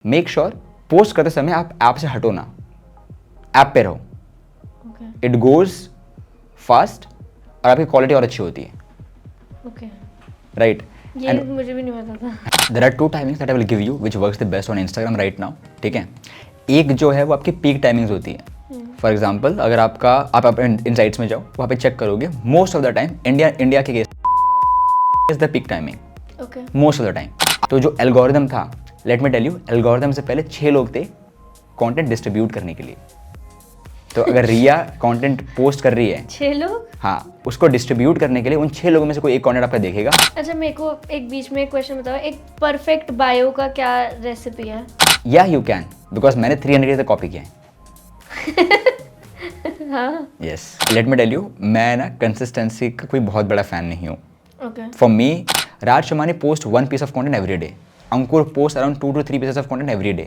Make sure post करते समय आप ऐप से हटो ना, ऐप पे रहो। इट गोज फास्ट और आपकी क्वालिटी और अच्छी होती है। राइट, ये मुझे भी नहीं पता था। There are two timings that I will give you which works the best on Instagram right now. ठीक है, एक जो है वो आपकी पीक टाइमिंग्स होती है। फॉर एग्जाम्पल अगर आप इनसाइट्स में जाओ वहाँ पे चेक करोगे, most of the time India के case is the peak timing most of the time. तो जो एल्गोरिदम था, let me tell you, algorithm से पहले 6 लोग थे कंटेंट डिस्ट्रीब्यूट करने के लिए। तो अगर रिया कंटेंट पोस्ट कर रही है, 6 लोग, हाँ, उसको डिस्ट्रीब्यूट करने के लिए उन 6 लोगों में से कोई एक कंटेंट आपका देखेगा। अच्छा मेरे को एक बीच में एक क्वेश्चन बताओ, एक परफेक्ट बायो का क्या रेसिपी है? या यू कैन, बिकॉज मैंने 300 तक कॉपी किया है। हाँ, yes, let me tell you, मैं ना कंसिस्टेंसी का कोई बहुत बड़ा फैन नहीं हूँ। Okay. For me, Raj Shamani post 1 piece of content every day. Ankur post around 2 to 3 pieces of content every day.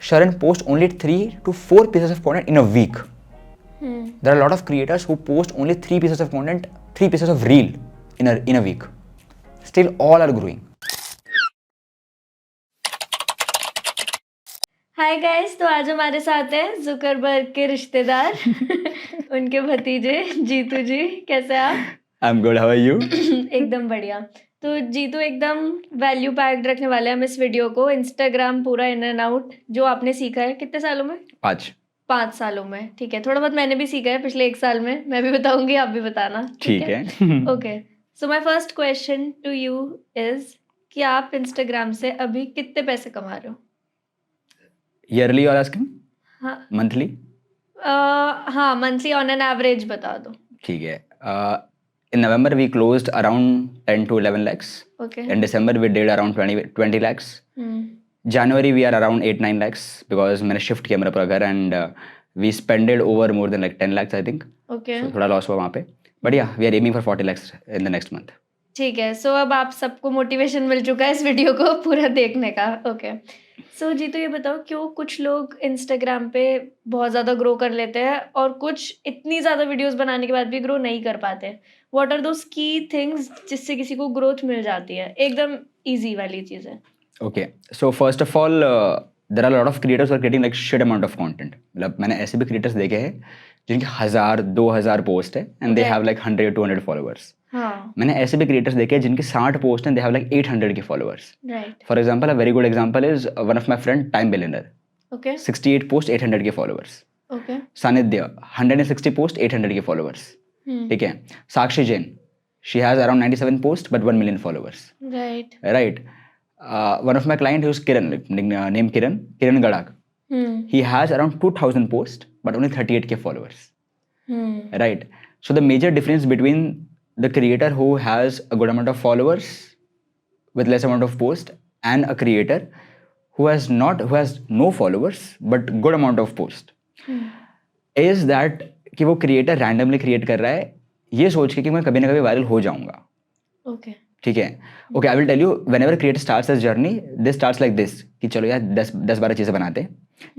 Sharan post only 3 to 4 pieces of content in a week. There are a lot of creators who post only 3 pieces of content, 3 pieces of reel in a week. Still all are growing. Hi guys, तो आज हमारे साथ है Zuckerberg के रिश्तेदार उनके भतीजे जीतू जी। कैसे आप? I'm good. How are you? एकदम बढ़िया। तो जीतू एकदम वैल्यू पैक्ड रखने वाले हैं हम इस वीडियो को। इंस्टाग्राम पूरा इन एंड आउट जो आपने सीखा है कितने सालों में? 5 सालों में। ठीक है, थोड़ा बहुत मैंने भी सीखा है पिछले 1 साल में। मैं भी बताऊंगी, आप भी बताना। ठीक है। Okay, so my first question to you is कि आप इंस्टाग्राम से अभी कितने पैसे कमा रहे हो? Yearly or asking? हाँ, Monthly? हाँ, मंथली ऑन एन एवरेज बता दो। ठीक है। In November we closed around 10 to 11 lakhs. Okay. In December we did around 20 lakhs. January we are around 8-9 lakhs because मैंने शिफ्ट किया मेरा पूरा घर and we spended over more than like 10 lakhs I think. Okay, So, थोड़ा loss हुआ वहाँ पे, but yeah we are aiming for 40 lakhs in the next month. ठीक है। सो अब आप सबको मोटिवेशन मिल चुका है इस वीडियो को पूरा देखने का। ओके, सो जी तो ये बताओ, क्यों कुछ लोग इंस्टाग्राम पे बहुत ज़्यादा ग्रो कर लेते हैं और कुछ इतनी ज़्यादा वीडियोस बनाने के बाद भी ग्रो नहीं कर पाते? व्हाट आर दोस की थिंग्स जिससे किसी को ग्रोथ मिल जाती है? एकदम इजी वाली चीज़ें। Okay, so first of all, there are a lot of creators who are creating like shit amount of content. मतलब मैंने ऐसे भी creators देखे हैं जिनके 1000-2000 पोस्ट है and they have like 100-200 followers. हाँ, मैंने ऐसे भी creators देखे हैं जिनके 60 पोस्ट हैं, they have like 800 के followers. Right. For example, a very good example is one of my friend Time Billionaire. Okay, 68 post 800 के followers. ओके। सानिध्य 160 post 800 के followers. ठीक है। Sakshi Jain, she has around 97 post but 1 million followers. Right. Right. One of my client who's Kiran, named Kiran Gadak. He has around 2000 posts but only 38k followers. Right. So the major difference between the creator who has a good amount of followers with less amount of post and a creator who has no followers but good amount of post is that कि वो creator randomly create कर रहा है ये सोच के कि मैं कभी ना कभी वायरल हो जाऊंगा। ओके, ठीक है। Okay, I will tell you, whenever creator starts this journey, this starts like this कि चलो यार 10-12 चीज़ें बनाते हैं।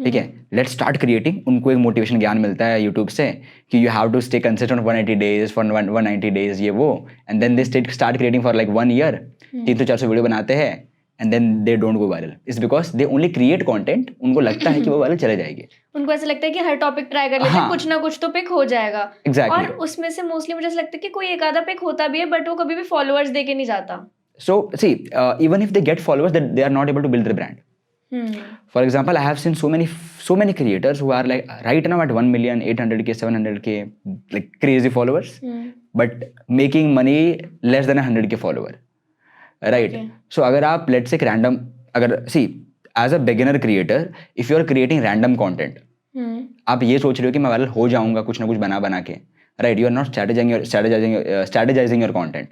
ठीक है, लेट्स स्टार्ट क्रिएटिंग। उनको एक मोटिवेशन ज्ञान मिलता है यूट्यूब से कि you have to stay consistent 180 days for 190 days ये वो, and then they start creating for like 1 year, 300-400 video बनाते हैं and then they don't go viral. It's because they only create content, उनको लगता है कि वो वायरल चले जाएगी। उनको ऐसा लगता है कि हर टॉपिक ट्राई कर लेते हैं, हाँ, कुछ ना कुछ तो पिक हो जाएगा। Exactly. और उसमें से मोस्टली मुझे ऐसा लगता है कि कोई एक आधा पिक होता भी है बट वो कभी भी फॉलोअर्स दे के नहीं जाता। So see, even if they get followers, that they are not able to build their brand. For example, I have seen so many creators who are like right now at 1 million, 800k, 700k, like crazy followers, but making money less than 100k follower. Right. Okay. So अगर आप let's say random, अगर see as a beginner creator, if you are creating random content, आप ये सोच रहे हो कि मैं वायरल हो जाऊंगा कुछ ना कुछ बना के, right, you are not strategising your content,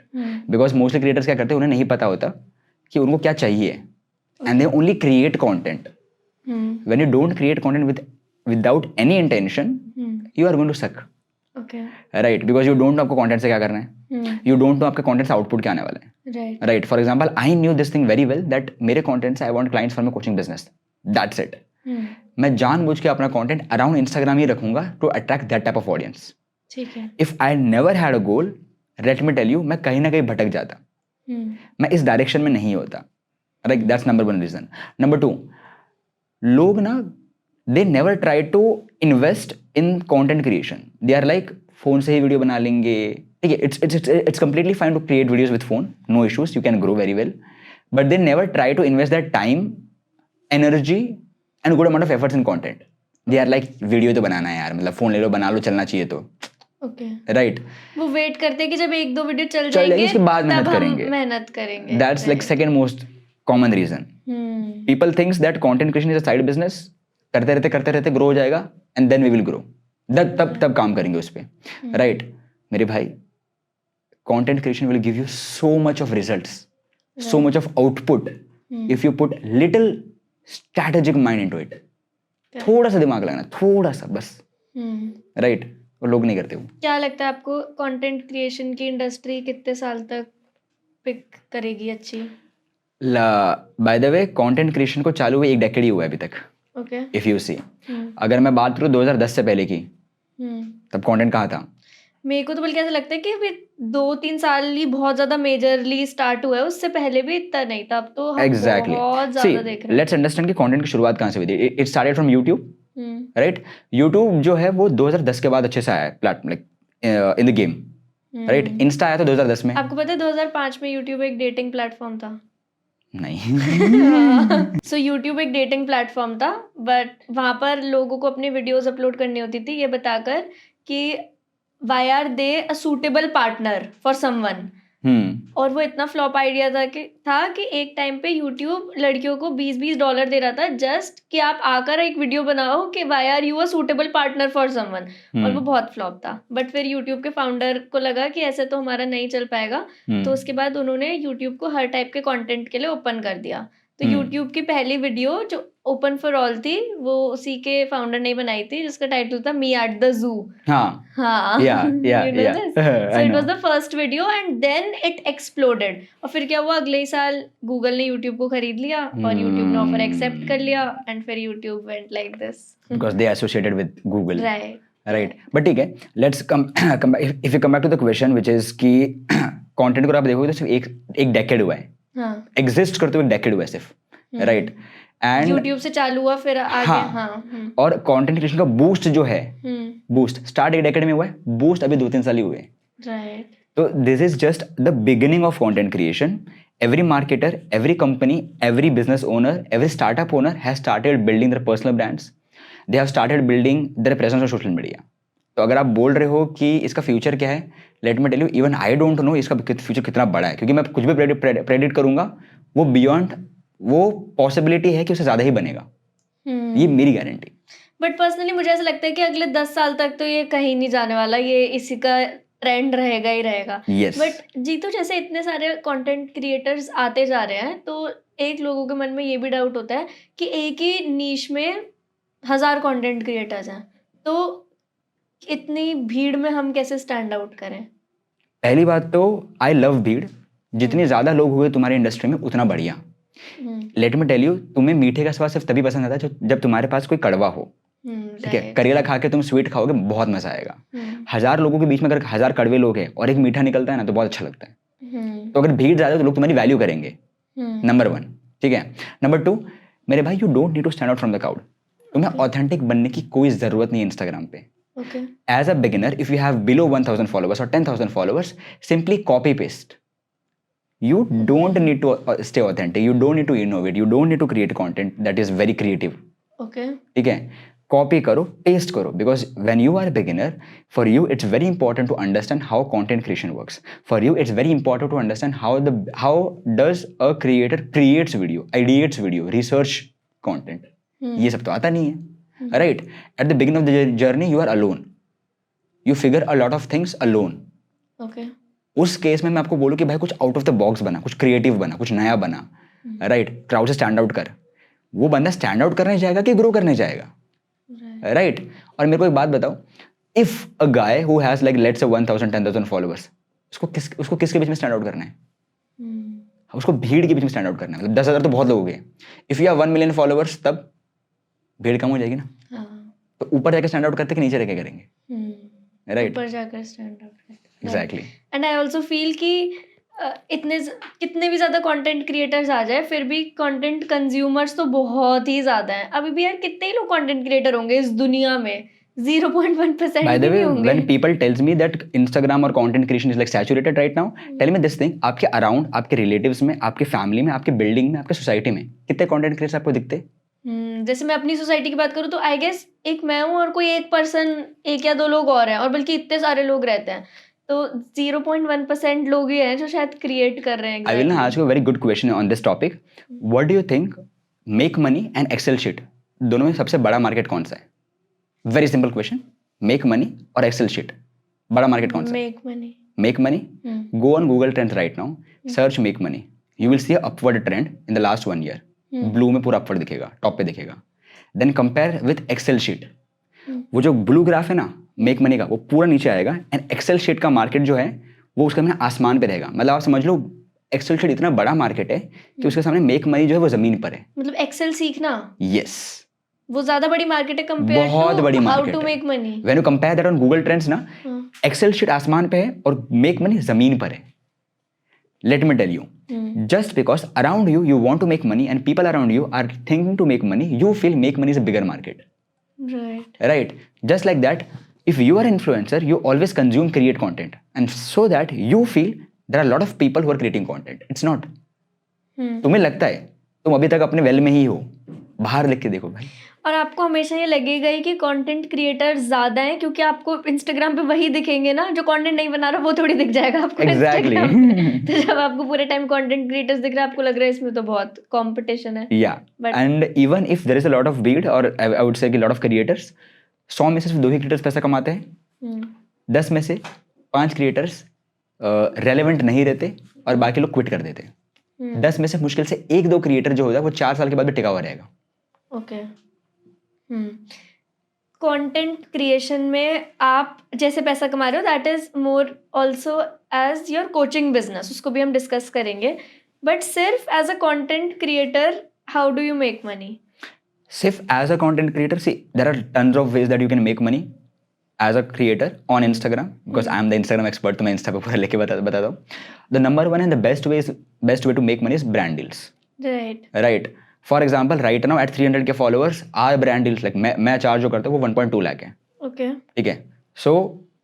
because mostly creators क्या करते हैं, उन्हें नहीं पता होता कि उनको क्या चाहिए and they only create content. When you don't create content without any intention, you are going to suck. Right, because you don't know आपको कंटेंट से क्या करना है, यू डोंट नो आपके कंटेंट से आउटपुट क्या आने वाला है। Right, for example I knew this thing very well that मेरे कंटेंट से I want clients for my coaching business, that's it. मैं जानबूझ के अपना कंटेंट अराउंड इंस्टाग्राम ही रखूंगा to attract that type of audience. ठीक है। If I never had a goal, let me tell you, मैं कहीं ना कहीं भटक जाता, मैं इस डायरेक्शन में नहीं होता। Right, that's number one reason. Number two, लोग ना they never try to invest in content creation. They are like phone से ही वीडियो बना लेंगे. ठीक है, it's completely fine to create videos with phone, no issues, you can grow very well, but they never try to invest that time, energy and good amount of efforts in content. They are like video तो बनाना है यार, मतलब phone ले लो बना लो, चलना चाहिए तो. ओके. राइट, वो वेट करते हैं कि जब 1-2 वीडियो चल चल जाएगी जाएंगे उसके बाद मेहनत तब हम करेंगे. मेहनत करेंगे. That's like second most common reason. People thinks that content creation is a side business. करते रहते ग्रो हो जाएगा and then we will grow. तब काम करेंगे उस पे. राइट मेरे भाई, content creation will give you so much of results, so much of output if you put little strategic mind into it. थोड़ा सा दिमाग लगाना, थोड़ा सा बस. राइट, वो लोग नहीं करते. वो क्या लगता है आपको, कंटेंट क्रिएशन की इंडस्ट्री कितने साल तक पिक करेगी अच्छी? Bye the way, content creation को चालू हुए 1 डेकेड ही हुआ है अभी तक. ओके. इफ यू सी, अगर मैं बात करूँ 2010 से पहले की, तब कंटेंट कहाँ था? मेरे को तो बल्कि ऐसा लगता है कि अभी 2-3 साल ही बहुत ज्यादा मेजरली स्टार्ट हुआ है, उससे पहले भी इतना नहीं था. अब तो हम एग्जैक्टली. बहुत ज्यादा देख रहे हैं. लेट्स अंडरस्टैंड कि कंटेंट की शुरुआत कहाँ से हुई थी. It started from YouTube. Right, YouTube जो है वो 2010 के बाद अच्छे से आया है platform in the game. Right, Insta आया था 2010 में. आपको पता है 2005 में यूट्यूब एक डेटिंग प्लेटफॉर्म था? नहीं. सो यूट्यूब एक डेटिंग प्लेटफॉर्म था, बट वहां पर लोगों को अपनी वीडियोस अपलोड करनी होती थी ये बताकर कि why are they a suitable partner for someone. और वो इतना फ्लॉप आइडिया था कि एक टाइम पे यूट्यूब लड़कियों को $20 दे रहा था जस्ट कि आप आकर एक वीडियो बनाओ कि why are you a suitable partner for someone. और वो बहुत फ्लॉप था. बट फिर यूट्यूब के फाउंडर को लगा कि ऐसे तो हमारा नहीं चल पाएगा, तो उसके बाद उन्होंने यूट्यूब को हर टाइप के कंटेंट के लिए ओपन कर दिया. तो यूट्यूब की पहली वीडियो जो ओपन फॉर ऑल थी वो उसी के फाउंडर ने बनाई थी, जिसका टाइटल था मी एट द जू. हाँ, yeah. You know this? So it was know. the first video and then it exploded. और फिर क्या हुआ, अगले ही साल गूगल ने यूट्यूब को खरीद लिया और यूट्यूब ने ऑफर एक्सेप्ट कर लिया and फिर YouTube went like this. Because they associated with Google. Right. But ठीक है, let's come if you come back to the question which is कि content को आप देखोगे तो सिर्फ एक decade हुआ है. हाँ. Exist करते हुए decade हुआ है सिर्फ. Right. And यूट्यूब से चालू हुआ फिर आगे. हाँ. और कंटेंट क्रिएशन का बूस्ट जो है, बूस्ट स्टार्ट 1 डेकेड में हुआ है, बूस्ट अभी 2-3 साल ही हुए. राइट. तो this is just the beginning of content creation. Every marketer, every company, every business owner, every startup owner has started building their personal brands. They have started building their presence on social media. तो अगर आप बोल रहे हो कि इसका future क्या है, let me tell you, even I don't know इसका फ्यूचर कितना बड़ा है, क्योंकि मैं कुछ भी प्रेडिक्ट करूंगा वो बियॉन्ड, वो पॉसिबिलिटी है कि उससे ज्यादा ही बनेगा. ये मेरी गारंटी. बट पर्सनली मुझे ऐसा लगता है कि अगले 10 साल तक तो ये कहीं नहीं जाने वाला, ये इसी का ट्रेंड रहेगा ही रहेगा. Yes. बट जीतू, जैसे इतने सारे कंटेंट क्रिएटर्स आते जा रहे हैं, तो एक लोगों के मन में ये भी डाउट होता है कि एक ही नीश में 1000 कंटेंट क्रिएटर्स हैं, तो इतनी भीड़ में हम कैसे स्टैंड आउट करें? पहली बात तो आई लव भीड़. जितने ज्यादा लोग हुए तुम्हारी इंडस्ट्री में उतना बढ़िया. लेट मी टेल यू, तुम्हें मीठे का स्वाद सिर्फ तभी पसंद आता है जब तुम्हारे पास कोई कड़वा हो. ठीक है, करेला खा के तुम स्वीट खाओगे, बहुत मजा आएगा. 1000 लोगों के बीच में अगर 1000 कड़वे लोग हैं और एक मीठा निकलता है ना, तो बहुत अच्छा लगता है. तो अगर भीड़ ज्यादा है तो लोग तुम्हारी वैल्यू करेंगे. नंबर 1. ठीक है. नंबर 2, मेरे भाई, you don't need to stand out from the crowd. तुम्हें ऑथेंटिक बनने की कोई जरूरत नहीं है इंस्टाग्राम पे. As a beginner, if you have below 1000 followers और 10,000 followers, simply copy paste. You don't need to stay authentic. You don't need to innovate. You don't need to create content that is very creative. Okay. ठीक है, copy करो, paste करो. Because when you are a beginner, for you it's very important to understand how content creation works. For you it's very important to understand how does a creator creates video, ideates video, research content. ये सब तो आता नहीं है. Right? At the beginning of the journey, you are alone. You figure a lot of things alone. Okay. उस case में मैं आपको बोलूं कि भाई कुछ आउट ऑफ द बॉक्स बना, कुछ क्रिएटिव बना, कुछ नया बना. राइट, क्राउड से स्टैंड आउट कर. वो बंदा स्टैंड आउट करने जाएगा कि ग्रो करने जाएगा. राइट. और मेरे को एक बात बताओ, if a guy who has like let's say 1000 10,000 followers, उसको किसके बीच में स्टैंड आउट करना है? उसको भीड़ के बीच में स्टैंड आउट करना है. मतलब 10,000 तो बहुत लोग हो गए. If you have 1 million followers, तब भीड़ कम हो जाएगी ना. तो ऊपर जाकर स्टैंड आउट करते कि नीचे रह के करेंगे? राइट, ऊपर जाकर स्टैंड आउट करते. Exactly. And I also feel कि कितने भी ज़्यादा कंटेंट क्रिएटर्स आ जाए फिर भी कंटेंट कंज्यूमर्स तो बहुत ही ज़्यादा हैं। अभी भी यार कितने ही लोग कंटेंट क्रिएटर होंगे इस दुनिया में? 0.1% By भी the way, नहीं होंगे। when people tells me that Instagram or content creation is like saturated right now, tell me this thing, आपके around, आपके relatives में, आपके family में, आपके building में, आपके society में कितने content creators आपको दिखते? जैसे मैं अपनी सोसाइटी की बात करूँ तो आई गेस एक मैं हूँ और कोई एक पर्सन, एक या दो लोग और हैं, और बल्कि इतने सारे लोग रहते हैं, तो 0.1% लोग ही हैं जो शायद क्रिएट कर रहे हैं। I will now ask you a very good question on this topic. What do you think make money and Excel sheet दोनों में सबसे बड़ा मार्केट कौन सा है? Very simple question. Make money और Excel sheet बड़ा मार्केट कौन सा है? Make money. Make money. Go on Google Trends right now. Search make money. You will see a upward trend in the last 1 year. Blue में पूरा upward दिखेगा, top पे दिखेगा. Then compare with Excel sheet. वो जो blue graph है ना make money का, वो पूरा नीचे आएगा, एंड एक्सेल शीट का मार्केट जो है वो उसका मैंने आसमान पे रहेगा। मतलब आप समझ लो एक्सेल शीट इतना बड़ा मार्केट है कि उसके सामने मेक मनी जो है वो जमीन पर है। मतलब एक्सेल सीखना, यस, वो ज्यादा बड़ी मार्केट है कंपेयर बहुत बड़ी टू हाउ मार्केट टू है। Make money. When you compare that on Google trends ना, एक्सेल शीट आसमान पे है और मेक मनी जमीन पर है। Let me tell you, just because around you you want to make money and people around you are thinking to make money, you feel make money is a bigger market. Right, just like that, if you are an influencer, you always consume, create content, and so that you feel there are a lot of people who are creating content. It's not. तुम्हें लगता है तुम अभी तक अपने well में ही हो, बाहर लिख के देखो भाई। और आपको हमेशा ये लगेगा ही कि कंटेंट क्रिएटर ज्यादा हैं, क्योंकि आपको इंस्टाग्राम पे वही दिखेंगे ना जो कंटेंट नहीं बना रहा, वो थोड़ी दिख जाएगा आपको। एग्जैक्टली। तो जब आपको पूरे टाइम कंटेंट क्रिएटर्स दिख रहा है, आपको लग रहा है इसमें तो बहुत कंपटीशन है। या and even if there is a lot of भीड़, और आई वुड से कि लॉट ऑफ क्रिएटर्स, 100 में से सिर्फ 2 ही क्रिएटर्स पैसा कमाते हैं। 10 में से 5 क्रिएटर्स रेलेवेंट नहीं रहते और बाकी लोग क्विट कर देते हैं। 10 में से मुश्किल से 1-2 क्रिएटर जो होता है वो 4 साल के बाद भी टिका हुआ रहेगा। ओके। कंटेंट क्रिएशन में आप जैसे पैसा कमा रहे हो, that is more also as your coaching business, उसको भी हम डिस्कस करेंगे। बट सिर्फ as a content creator, how do you make money? सिर्फ as a content creator, see there are tons of ways that you can make money as a creator on Instagram, because I am the Instagram expert, तो मैं Insta पे पूरा लेके बताता हूँ। The number 1 and the best way to make money is brand deals. Right, for example right now at 300 K followers are brand deals, like मैं charge जो करता हूँ वो 1.2 लाख है। ओके, ठीक है। So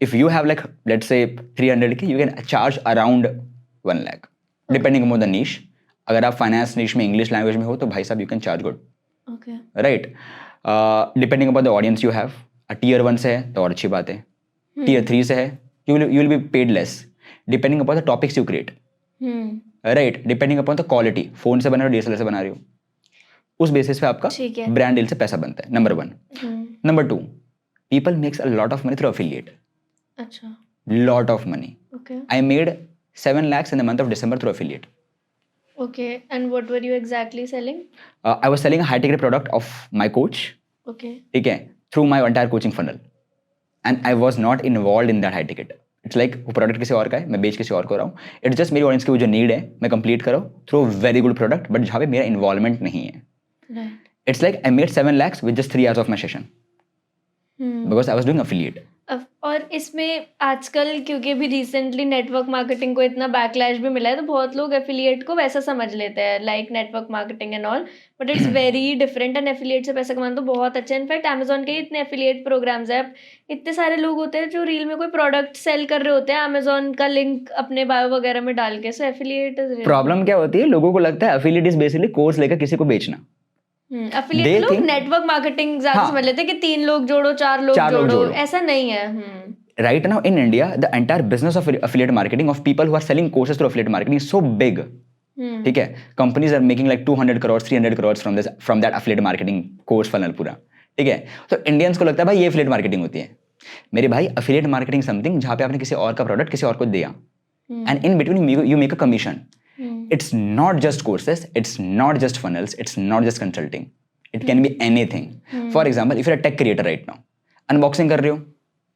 if you have like let's say 300 की, you can charge around 1 lakh depending upon the niche. अगर आप फाइनेंस नीश में, इंग्लिश लैंग्वेज में हो तो भाई साहब you can charge good. Right, depending upon the audience you have. Tier 1 से है तो और अच्छी बात है, टियर 3 से है you will be paid less, depending upon the topics you create. Right, depending upon the quality, phone से बना रहे हो, DSLR से बना रहे हो, उस बेसिस पे आपका ब्रांड डील से पैसा बनता है। Number 1। Number 2, people makes a lot of money through affiliate. अच्छा, lot of money. I made 7 lakhs in the month of December through affiliate. Okay, and what were you exactly selling? I was selling a high ticket product of my coach. Okay. ठीक है, through my entire coaching funnel, and I was not involved in that high ticket. It's like वो product किसी और का है, मैं बेच किसी और को रहा हूँ। इट्स जस्ट मेरी ऑडियंस की वो जो नीड है मैं कंप्लीट करो through very good product, but जहाँ पे मेरा इन्वॉल्वमेंट नहीं है। It's like I made 7 lakhs with just 3 hours of my session because I was doing affiliate. और इसमें आजकल क्योंकि अभी रिसेंटली नेटवर्क मार्केटिंग को इतना बैकलैश भी मिला है, तो बहुत लोग एफिलिएट को वैसा समझ लेते हैं, like network marketing and all, but it's very different. And affiliate से पैसा कमाना तो बहुत अच्छा है। इनफैक्ट अमेजोन के इतने एफिलिएट प्रोग्राम्स हैं, इतने सारे लोग होते हैं जो रील में कोई प्रोडक्ट सेल कर रहे होते हैं, अमेजोन का लिंक अपने बायो वगैरह में डाल के। सो एफिलिएट इज प्रॉब्लम क्या होती है, लोगों को लगता है एफिलिएट इज बेसिकली कोर्स लेकर किसी को बेचना। एफिलिएट लोग नेटवर्क मार्केटिंग ज्यादा समझ लेते हैं कि 3 लोग जोड़ो, 4 लोग जोड़ो, ऐसा नहीं है। Right now in India, the entire business of affiliate marketing, of people who are selling courses through affiliate marketing is so big. ठीक है, companies are making like 200 crores, 300 crores from that affiliate marketing course funnel पूरा। ठीक है, तो Indians को लगता है भाई ये affiliate marketing होती है। मेरे भाई affiliate marketing something जहाँ पे आपने किसी और का प्रोडक्ट किसी और को दिया, and in between you make a commission. It's not just courses, it's not just funnels, it's not just consulting. It can be anything. For example, if you're a tech creator right now, unboxing कर रहे हो,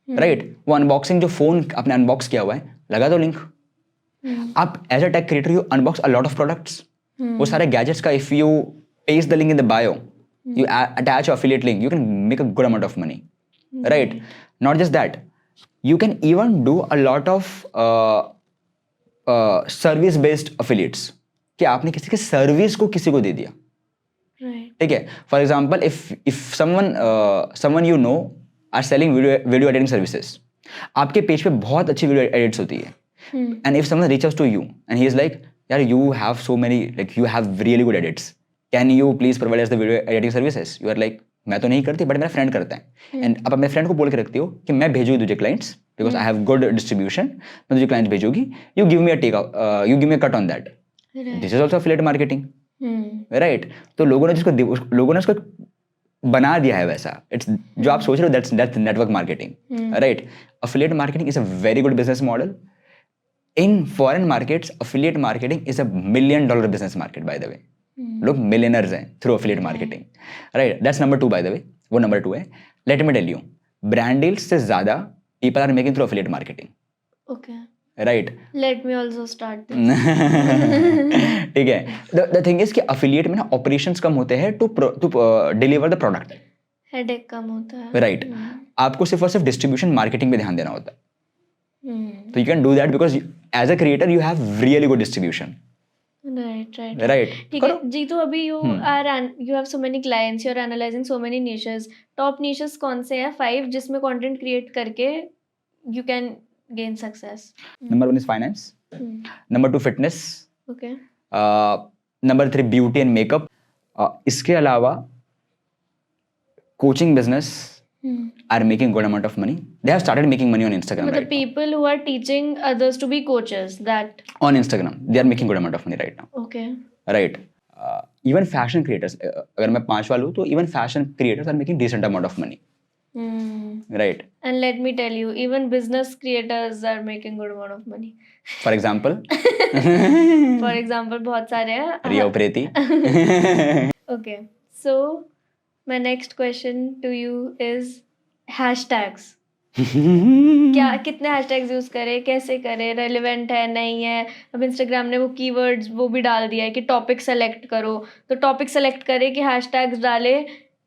right, वो unboxing जो phone आपने unbox किया हुआ है, लगा दो लिंक। आप as a tech creator you unbox a lot of products, वो सारे गैजेट्स का if you paste the link in the bio, you attach affiliate link, you can make a good amount of money. Right, not just that, you can even do a lot of service based affiliates, कि आपने किसी के service को किसी को दे दिया, right, ठीक है. For example if someone you know are selling video editing services, आपके पेज पे बहुत अच्छी वीडियो एडिट्स होती है, and if someone reaches to you and he is like, यार you have so many, like you have really good edits, can you please provide us the video editing services. You are like, मैं तो नहीं करती but मेरा friend करता है, and आप अपने फ्रेंड को बोल के रखती हो कि मैं भेजूंगी तुझे clients because I have good distribution, मैं तुझे क्लाइंट्स भेजूंगी, you give me a cut on that. This is also affiliate marketing, right. तो लोगों ने उसको बना दिया है वैसा. इट्स जो आप सोच रहे हो, that's network marketing, right. Affiliate marketing is a very good business model. In foreign markets affiliate marketing is a $1 million business market, by the way. लोग मिलियनर्स हैं through affiliate marketing, right. That's number 2, by the way. वो number 2 है. Let me tell you, brand deals से ज्यादा people are making through affiliate marketing, okay, right. Let me also start this. ठीक है. The thing is कि affiliate में ना operations कम होते हैं to deliver the product, headache कम होता है, राइट. आपको सिर्फ और सिर्फ डिस्ट्रीब्यूशन मार्केटिंग पे ध्यान देना होता है. तो you can do that because as a creator you have really good distribution, right, right, right. ठीक है जी. तो अभी you have so many clients, you are analysing so many niches. Top niches कौन से हैं 5 जिसमें कंटेंट क्रिएट करके you can gain success? Number 1 is finance, number 2 fitness, okay, number 3 beauty and makeup. इसके अलावा coaching business are making good amount of money. They have started making money on Instagram मतलब right now. people who are teaching others to be coaches, that On Instagram they are making good amount of money right now, okay, right. Even fashion creators, अगर मैं 5 वाला हूँ तो even fashion creators are making decent amount of money, right. and let me tell you, even business creators are making good amount of money. For example For example बहुत सारे हैं. Riya Upreti. Okay, so my next question to you is hashtags. क्या कितने hashtags use करें, कैसे करें, relevant है नहीं है? अब इंस्टाग्राम ने वो कीवर्ड्स वो भी डाल दिया है कि टॉपिक सेलेक्ट करो, तो टॉपिक सेलेक्ट करें कि हैशटैग्स डाले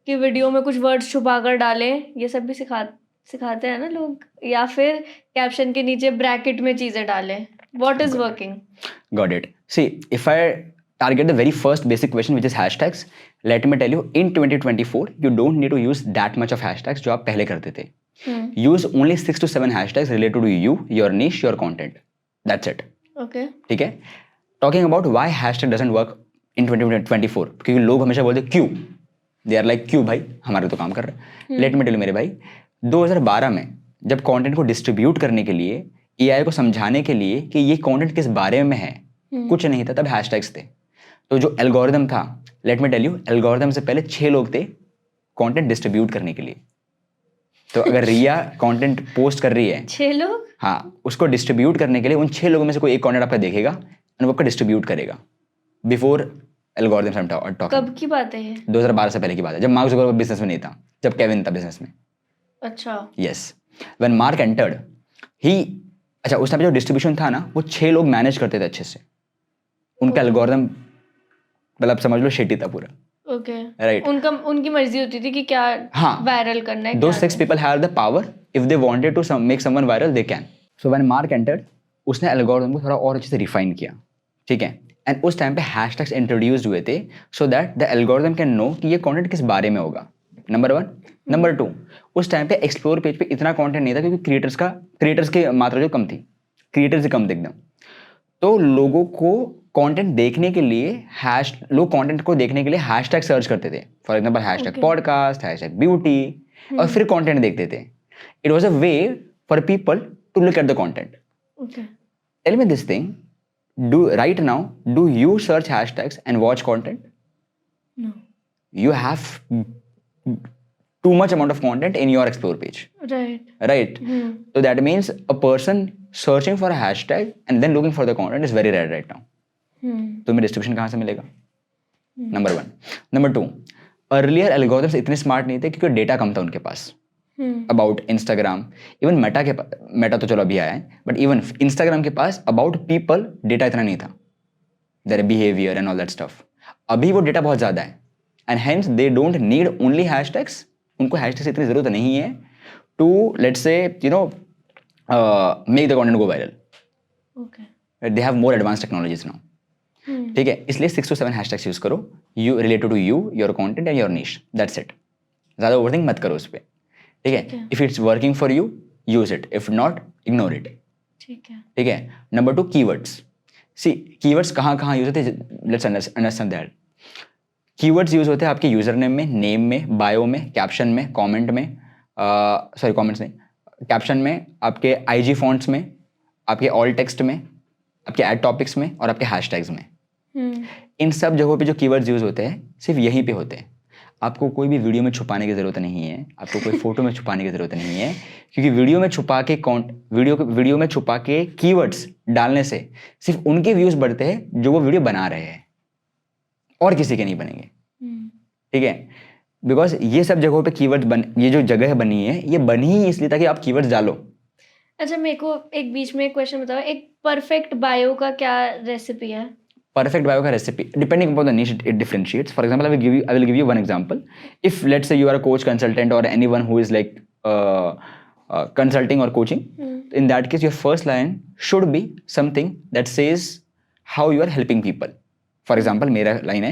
कि वीडियो में कुछ वर्ड्स छुपा कर डाले, ये सब भी सिखाते हैं ना लोग, या फिर कैप्शन के नीचे ब्रैकेट में चीजें डालें. What is working? Got it. See, if I target the very first basic question which is hashtags, let me tell you, in 2024 you don't need to use that much of hashtags जो आप पहले करते थे. Use only 6 to 7 hashtags related to you, your niche, your content. That's it. Okay. ठीक है. Talking about why hashtag doesn't work in 2024, क्योंकि लोग हमेशा बोलते क्यों. They are like क्यों भाई, हमारे तो काम कर रहे. Let me tell you मेरे भाई, 2012 में जब कंटेंट को डिस्ट्रीब्यूट करने के लिए, AI को समझाने के लिए कि ये कंटेंट किस बारे में है, कुछ नहीं था, तब हैशटैग्स थे. तो जो एल्गोरिदम था, let me tell you, algorithm से पहले 6 लोग थे कंटेंट डिस्ट्रीब्यूट करने के लिए. तो अगर रिया कंटेंट पोस्ट कर रही है, 6 लोग, हाँ, उसको डिस्ट्रीब्यूट करने के लिए उन 6 लोगों में से कोई एक कंटेंट आपका देखेगा और वो आपका डिस्ट्रीब्यूट करेगा. Before algorithm I am talking. कब की बात है ये? 2012 से पहले की बात है, जब मार्क जुकरबर्ग बिजनेस में नहीं था, जब केविन था बिजनेस में. अच्छा. यस, व्हेन मार्क एंटर्ड ही, अच्छा उस टाइम पे जो डिस्ट्रीब्यूशन था ना, वो 6 लोग मैनेज करते थे अच्छे से. उनका एल्गोरिदम मतलब समझ लो शिटी था पूरा. Okay, right. उनकी मर्जी होती थी कि क्या वायरल करना है. Those 6 people have the power. If they wanted to make someone viral, they can. So when Mark entered, उसने एल्गोरिदम को थोड़ा और अच्छे से रिफाइन किया, ठीक है. एंड उस टाइम पे हैशटैग्स इंट्रोड्यूस्ड हुए थे so that the algorithm can know कि ये कंटेंट किस बारे में होगा. नंबर 1. नंबर 2, उस टाइम पे एक्सप्लोर पेज पे इतना कंटेंट नहीं था क्योंकि क्रिएटर्स की मात्रा जो कम थी, क्रिएटर्स से कम थे एकदम. तो लोगों को कंटेंट देखने के लिए हैशटैग सर्च करते थे. For example hashtag podcast, hashtag beauty, और फिर कंटेंट देखते थे. It was a way for people to look at the content. Tell me this thing, right now do you search hashtags and watch content? No. You have too much amount of content in your explore page, right? So that means a person searching for a hashtag and then looking for the content is very rare right now. तो मेरे distribution कहाँ से मिलेगा? Number 1. Number 2, earlier algorithms इतने smart नहीं थे क्योंकि data कम था उनके पास अबाउट इंस्टाग्राम. इवन मेटा तो चलो अभी आया है, बट इवन इंस्टाग्राम के पास अबाउट पीपल डेटा इतना नहीं था, their behaviour and all that stuff. अभी वो डेटा बहुत ज़्यादा है and hence they don't need only hashtags. उनको हैशटैग्स इतनी ज़रूरत नहीं है to let's say make the content go viral. They have more advance technologies now, ठीक है, इसलिए 6 to 7 हैशटैग्स यूज करो, you related to you, your content and your niche, that's it, ज़्यादा ओवरथिंक मत करो उस पर, ठीक है, if it's working for you use it, if not ignore it, ठीक है। Number 2, keywords. सी कीवर्ड्स कहाँ कहाँ यूज होते हैं, let's understand that. Keywords use होते हैं आपके यूजर नेम में, बायो में, कैप्शन में, कमेंट में, सॉरी कमेंट्स नहीं, कैप्शन में, आपके आईजी फॉन्ट्स में, आपके ऑल टेक्स्ट में, आपके एड टॉपिक्स में और आपके हैशटैग्स में। इन सब जगहों पे जो कीवर्ड्स यूज होते हैं सिर्फ यहीं पे होते हैं। आपको कोई भी वीडियो में छुपाने की ज़रूरत नहीं है, आपको कोई फोटो में छुपाने की ज़रूरत नहीं है, क्योंकि वीडियो में छुपा के कीवर्ड्स डालने से सिर्फ उनके व्यूज़ बढ़ते हैं जो वो वीडियो बना रहे हैं, और किसी के नहीं बनेंगे, ठीक है। बिकॉज ये सब जगहों पे कीवर्ड्स ये जो जगह बनी है ये बनी ही इसलिए ताकि आप कीवर्ड्स डालो। अच्छा, मेरे को एक बीच में एक क्वेश्चन बताओ, एक परफेक्ट बायो का क्या रेसिपी है? Perfect bio का recipe, depending upon the niche, it differentiates. For example, I will give you one example. If let's say you are a coach, consultant, or anyone who is like consulting or coaching, in that case, your first line should be something that says how you are helping people. For example, मेरा line है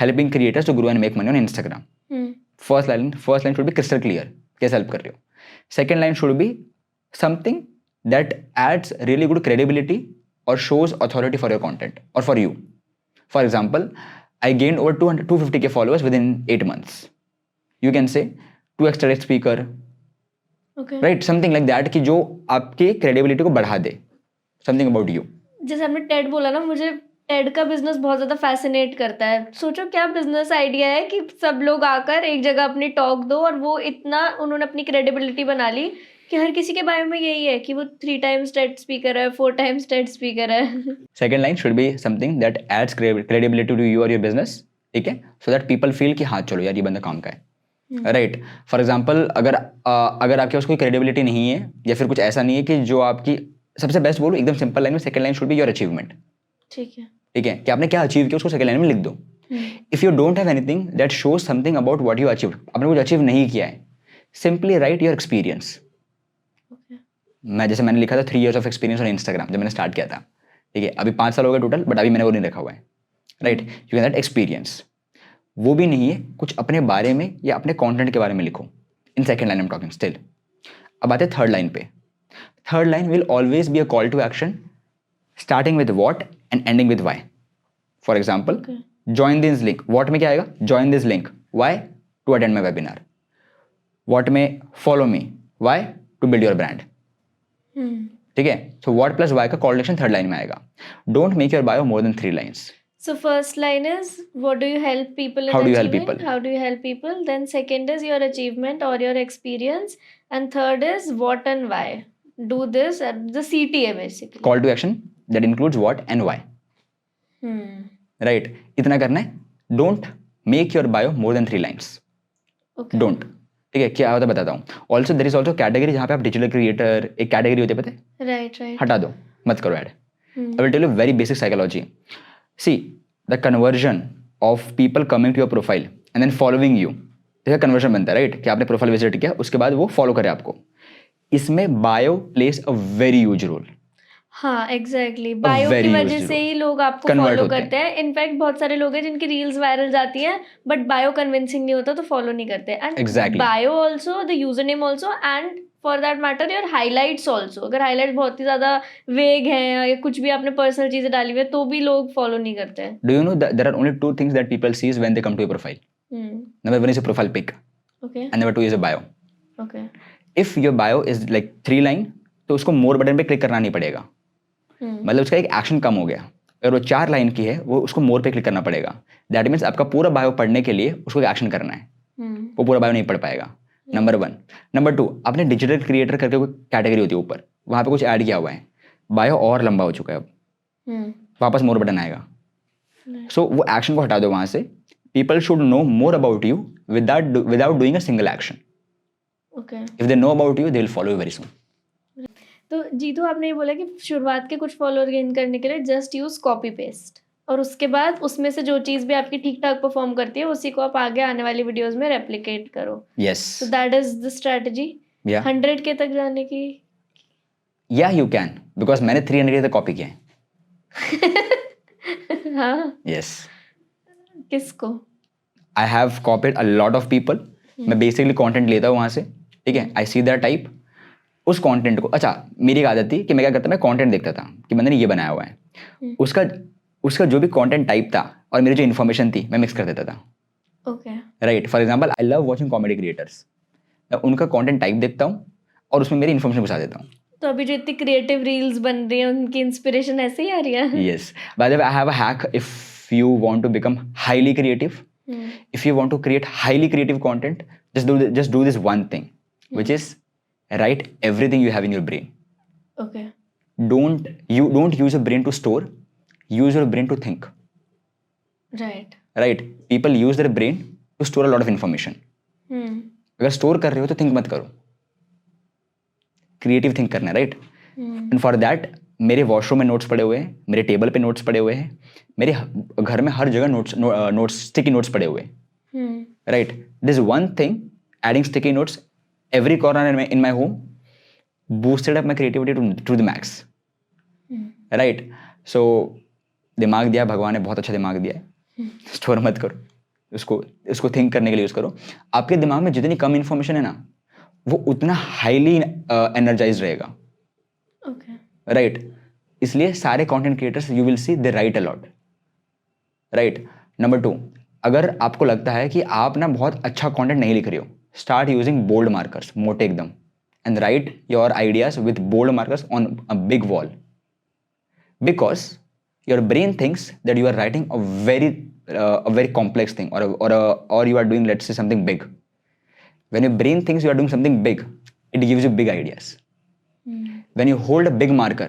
helping creators to grow and make money on Instagram. First line should be crystal clear. कैसे help कर रहे हो? Second line should be something that adds really good credibility or shows authority for your content or for you. For example, I gained over 250k followers within 8 months. You can say 2x TEDx speaker, Okay. right? Something like that कि जो आपके credibility को बढ़ा दे. Something about you. जैसे आपने Ted बोला ना, मुझे टेड का बिजनेस बहुत ज़्यादा फैसिनेट करता है। सोचो क्या बिजनेस आइडिया है कि सब लोग आकर एक जगह अपनी टॉक दो, और वो इतना उन्होंने अपनी क्रेडिबिलिटी बना ली कि हर किसी के बारे में यही है कि वो 3 times TED स्पीकर है, 4 times TED स्पीकर है। Second line should be something that adds credibility to you or your business, ठीक है, so that people feel कि हाँ चलो यार ये बंदा काम का है, राइट। फॉर एग्जाम्पल अगर आपके पास कोई क्रेडिबिलिटी नहीं है या फिर कुछ ऐसा नहीं है कि जो आपकी सबसे बेस्ट बोलो एकदम सिंपल लाइन में, second line should be your achievement, ठीक है, ठीक है, कि आपने क्या अचीव किया उसको सेकंड लाइन में लिख दो। If you don't have anything that shows something about what you achieved, आपने कुछ अचीव नहीं किया है, सिंपली राइट योर एक्सपीरियंस। मैंने लिखा था 3 years of experience on Instagram जब मैंने स्टार्ट किया था, ठीक है, अभी 5 साल हो गए टोटल, बट अभी मैंने वो नहीं रखा हुआ है, right. You can that experience, वो भी नहीं है, कुछ अपने बारे में या अपने कंटेंट के बारे में लिखो। In second line I am talking still. अब आते हैं थर्ड लाइन पे। Third line will always be a call to action starting with what and ending with why. For example, join this link, what में क्या आएगा, join this link, why, to attend my webinar. What में follow me, why, to build your brand, ठीक है। So what plus Y का call to action third line में आएगा। Don't make your bio more than 3 lines. So first line is what do you help people in How do you help achieving? people? How do you help people? Then second is your achievement or your experience, and third is what and why. Do this at the CTA basically. Call to action that includes what and why. Right. इतना करना है. Don't make your bio more than 3 lines. Okay. Don't. ठीक है, क्या होता है बताता हूँ. Also there is also category जहाँ पे आप डिजिटल क्रिएटर, एक कैटेगरी होती है पता है, राइट राइट, हटा दो, मत करो add. I will tell you very basic psychology. See the conversion of people coming to your profile and then following you, इसका कन्वर्जन बनता है, राइट, कि आपने प्रोफाइल विजिट किया उसके बाद वो फॉलो करे आपको. इसमें bio plays a very huge role. हाँ एग्जैक्टली, बायो की वजह से ही लोग आपको फॉलो करते हैं. इनफैक्ट बहुत सारे लोग हैं जिनकी रील्स वायरल जाती हैं बट बायो कन्विंसिंग नहीं होता तो फॉलो नहीं करते. And bio also, the user name also, and for that matter your highlights also. अगर हाईलाइट्स बहुत ही ज्यादा वेग हैं या कुछ भी आपने पर्सनल चीजें डाली हुई है तो भी लोग फॉलो नहीं करते हैं. Do you know there are only 2 things that people sees when they come to your profile. Number 1 is your profile pic. Okay. And number 2 is your bio. Okay. If your bio is like 3 line तो उसको मोर button पे click करना नहीं पड़ेगा. मतलब उसका एक action कम हो गया. अगर वो 4 लाइन की है वो उसको मोर पे क्लिक करना पड़ेगा. दैट मीन्स आपका पूरा बायो पढ़ने के लिए उसको एक एक्शन करना है. वो पूरा बायो नहीं पढ़ पाएगा. नंबर 1. नंबर 2, आपने डिजिटल क्रिएटर करके कोई कैटेगरी होती है ऊपर, वहाँ पे कुछ ऐड किया हुआ है, बायो और लंबा हो चुका है, अब वापस मोर बटन आएगा. सो वो एक्शन को हटा दो वहाँ से. People should know more about you without doing a single action. If they know about you they will follow you very soon. तो जीतू, आपने ये बोला कि शुरुआत के कुछ फॉलोअर गेन करने के लिए जस्ट यूज कॉपी पेस्ट, और उसके बाद उसमें से जो चीज़ भी आपकी ठीक ठाक परफॉर्म करती है उसी को आप आगे आने वाली वीडियोस में रेप्लिकेट करो. Yes, so that is the strategy. 100K तक जाने की. या यू कैन, बिकॉज मैंने 300K तक कॉपी किया है. हाँ, यस, किसको? I have copied a lot of people. मैं बेसिकली कंटेंट लेता हूँ वहाँ से, ठीक है. आई सी द टाइप, उस कंटेंट को, अच्छा मेरी एक आदत थी कि मैं क्या करता, मैं कंटेंट देखता था कि बंदे ने ये बनाया हुआ है, उसका उसका जो भी कंटेंट टाइप था और मेरी जो इन्फॉर्मेशन थी मैं मिक्स कर देता था. Okay, right, for example I love watching comedy creators. मैं उनका कंटेंट टाइप देखता हूँ और उसमें मेरी इन्फॉर्मेशन घुसा देता हूँ. तो अभी जो इतनी क्रिएटिव रील्स बन रही हैं उनकी इंस्पिरेशन ऐसे ही आ रही है? Yes. By the way, I have a hack if you want to become highly creative. If you want to create highly creative content, just do this one thing, which is write everything you have in your brain. Okay. Don't use your brain to store. Use your brain to think. Right. Right? People use their brain to store a lot of information. अगर store कर रहे हो तो think मत करो, creative think करना है. Right, and for that मेरे वॉशरूम में नोट्स पड़े हुए हैं, मेरे टेबल पे नोट्स पड़े हुए हैं, मेरे घर में हर जगह नोट्स स्टिकी नोट्स पड़े हुए हैं. Right, this one thing, adding sticky notes every corner in my home boosted up my creativity to the max. Right, so दिमाग दिया भगवान ने, बहुत अच्छा दिमाग दिया है, स्टोर मत करो उसको थिंक करने के लिए यूज करो. आपके दिमाग में जितनी कम इन्फॉर्मेशन है ना, वो उतना हाईली एनर्जाइज रहेगा. Okay. राइट, इसलिए सारे content creators you will see they write a lot. Right, number 2, अगर आपको लगता है कि आप ना बहुत अच्छा कंटेंट नहीं लिख रहे हो, स्टार्ट यूजिंग बोल्ड मार्कर्स, मोटे एकदम, and write your ideas with bold markers on a big wall. Because your brain thinks that you are writing a very complex thing, or you are doing, let's say, something big. When your brain thinks you are doing something big, it gives you big ideas. When you hold a big marker,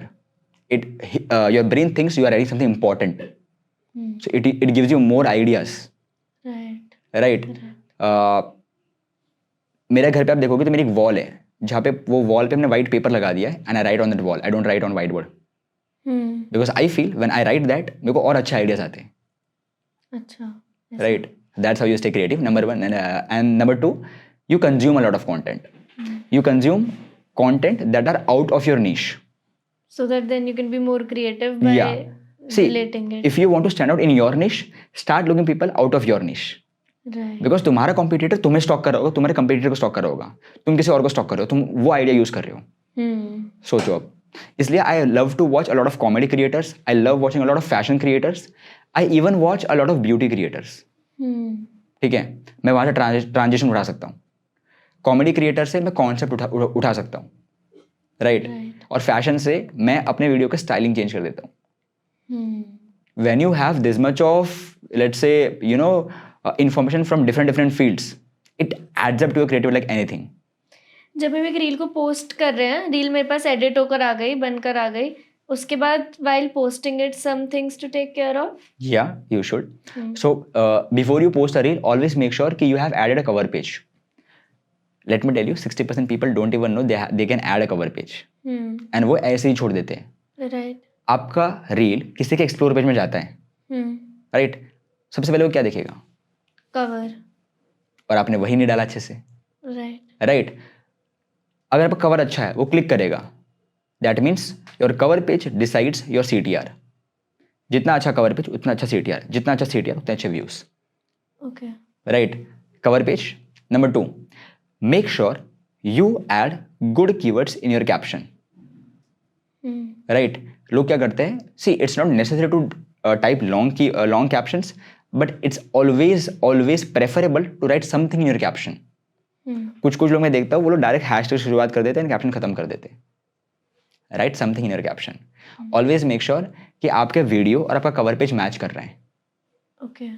your brain thinks you are writing something important. So it gives you more ideas. Right. मेरे घर पे आप देखोगे तो मेरी एक wall है जहाँ पे वो वॉल पे हमने व्हाइट पेपर लगा दिया है, and I right on that wall. I don't write on white board, because I feel when I right that मेरे को और अच्छे आइडियाज आते हैं. अच्छा. Right, that's how you stay creative, number 1. And number 2, you consume a lot of content. You consume content that are out of your niche. So that then you can be more creative by relating it. If you want to stand out in your niche, start looking people out of your niche. Right. Because तुम्हारा competitor तुम्हें stock कर रहा होगा, तुम्हारे competitor को stock कर रहा होगा, तुम किसी और को स्टॉक कर रहे हो, तुम वो आइडिया यूज कर रहे हो. सोचो अब. इसलिए I love to watch a lot of comedy creators, I love watching a lot of fashion creators, I even watch a lot of beauty creators. ठीक है, मैं वहाँ से ट्रांजिशन उठा सकता हूँ. कॉमेडी क्रिएटर से मैं कॉन्सेप्ट उठा सकता हूँ. राइट, और फैशन से मैं अपने वीडियो का स्टाइलिंग चेंज कर देता हूँ. When you have this much of, let's say, you know, information from different fields, it adds up to your creative like anything. जब हम एक रील को पोस्ट कर रहे हैं, रील मेरे पास एडिट होकर आ गई, बनकर आ गई, उसके बाद while posting it, some things to take care of? Yeah, you should. So before you post a reel, always make sure कि you have added a cover page. Let me tell you, 60% people don't even know they can add a cover page. And वो ऐसे ही छोड़ देते हैं. Right. आपका reel किसी के explore page में जाता है, राइट, सबसे पहले वो क्या देखेगा? कवर. और आपने वही नहीं डाला अच्छे से. राइट. अगर आपका कवर अच्छा है, वो क्लिक करेगा. That means your cover page decides your CTR. जितना अच्छा कवर पेज उतना अच्छा CTR, जितना अच्छा CTR उतने अच्छे views. Okay. Right, cover page. Number 2, make sure you add good keywords in your caption. Right, लोग क्या करते हैं, see it's not necessary to type long captions, but it's always preferable to write something in your caption. कुछ लोग मैं देखता हूँ, वो लोग डायरेक्ट हैशटैग से शुरुआत कर देते हैं, कैप्शन खत्म कर देते हैं. Right something in your caption. Always make sure कि आपके वीडियो और आपका कवर पेज मैच कर रहे हैं. ओके.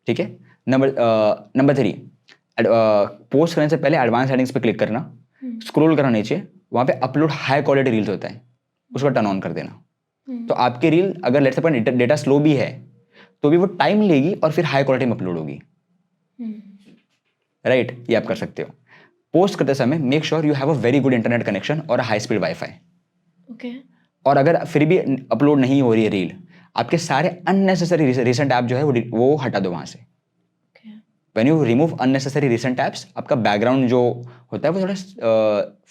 ठीक है. नंबर 3, पोस्ट करने से पहले एडवांस सेटिंग्स पे क्लिक करना, स्क्रॉल करना नीचे, वहाँ पे अपलोड हाई क्वालिटी रील्स होता है, उसको टर्न ऑन कर देना. तो आपकी रील अगर लेट्स से डेटा स्लो भी है तो भी वो टाइम लेगी और फिर हाई क्वालिटी में अपलोड होगी. राइट, ये आप कर सकते हो. पोस्ट करते समय make sure you have a very good internet connection और हाई स्पीड वाईफाई. ओके. और अगर फिर भी अपलोड नहीं हो रही है रील, आपके सारे अननेसेसरी रिसेंट ऐप जो है वो हटा दो वहां से. When you remove unnecessary recent apps, आपका बैकग्राउंड जो होता है वो थोड़ा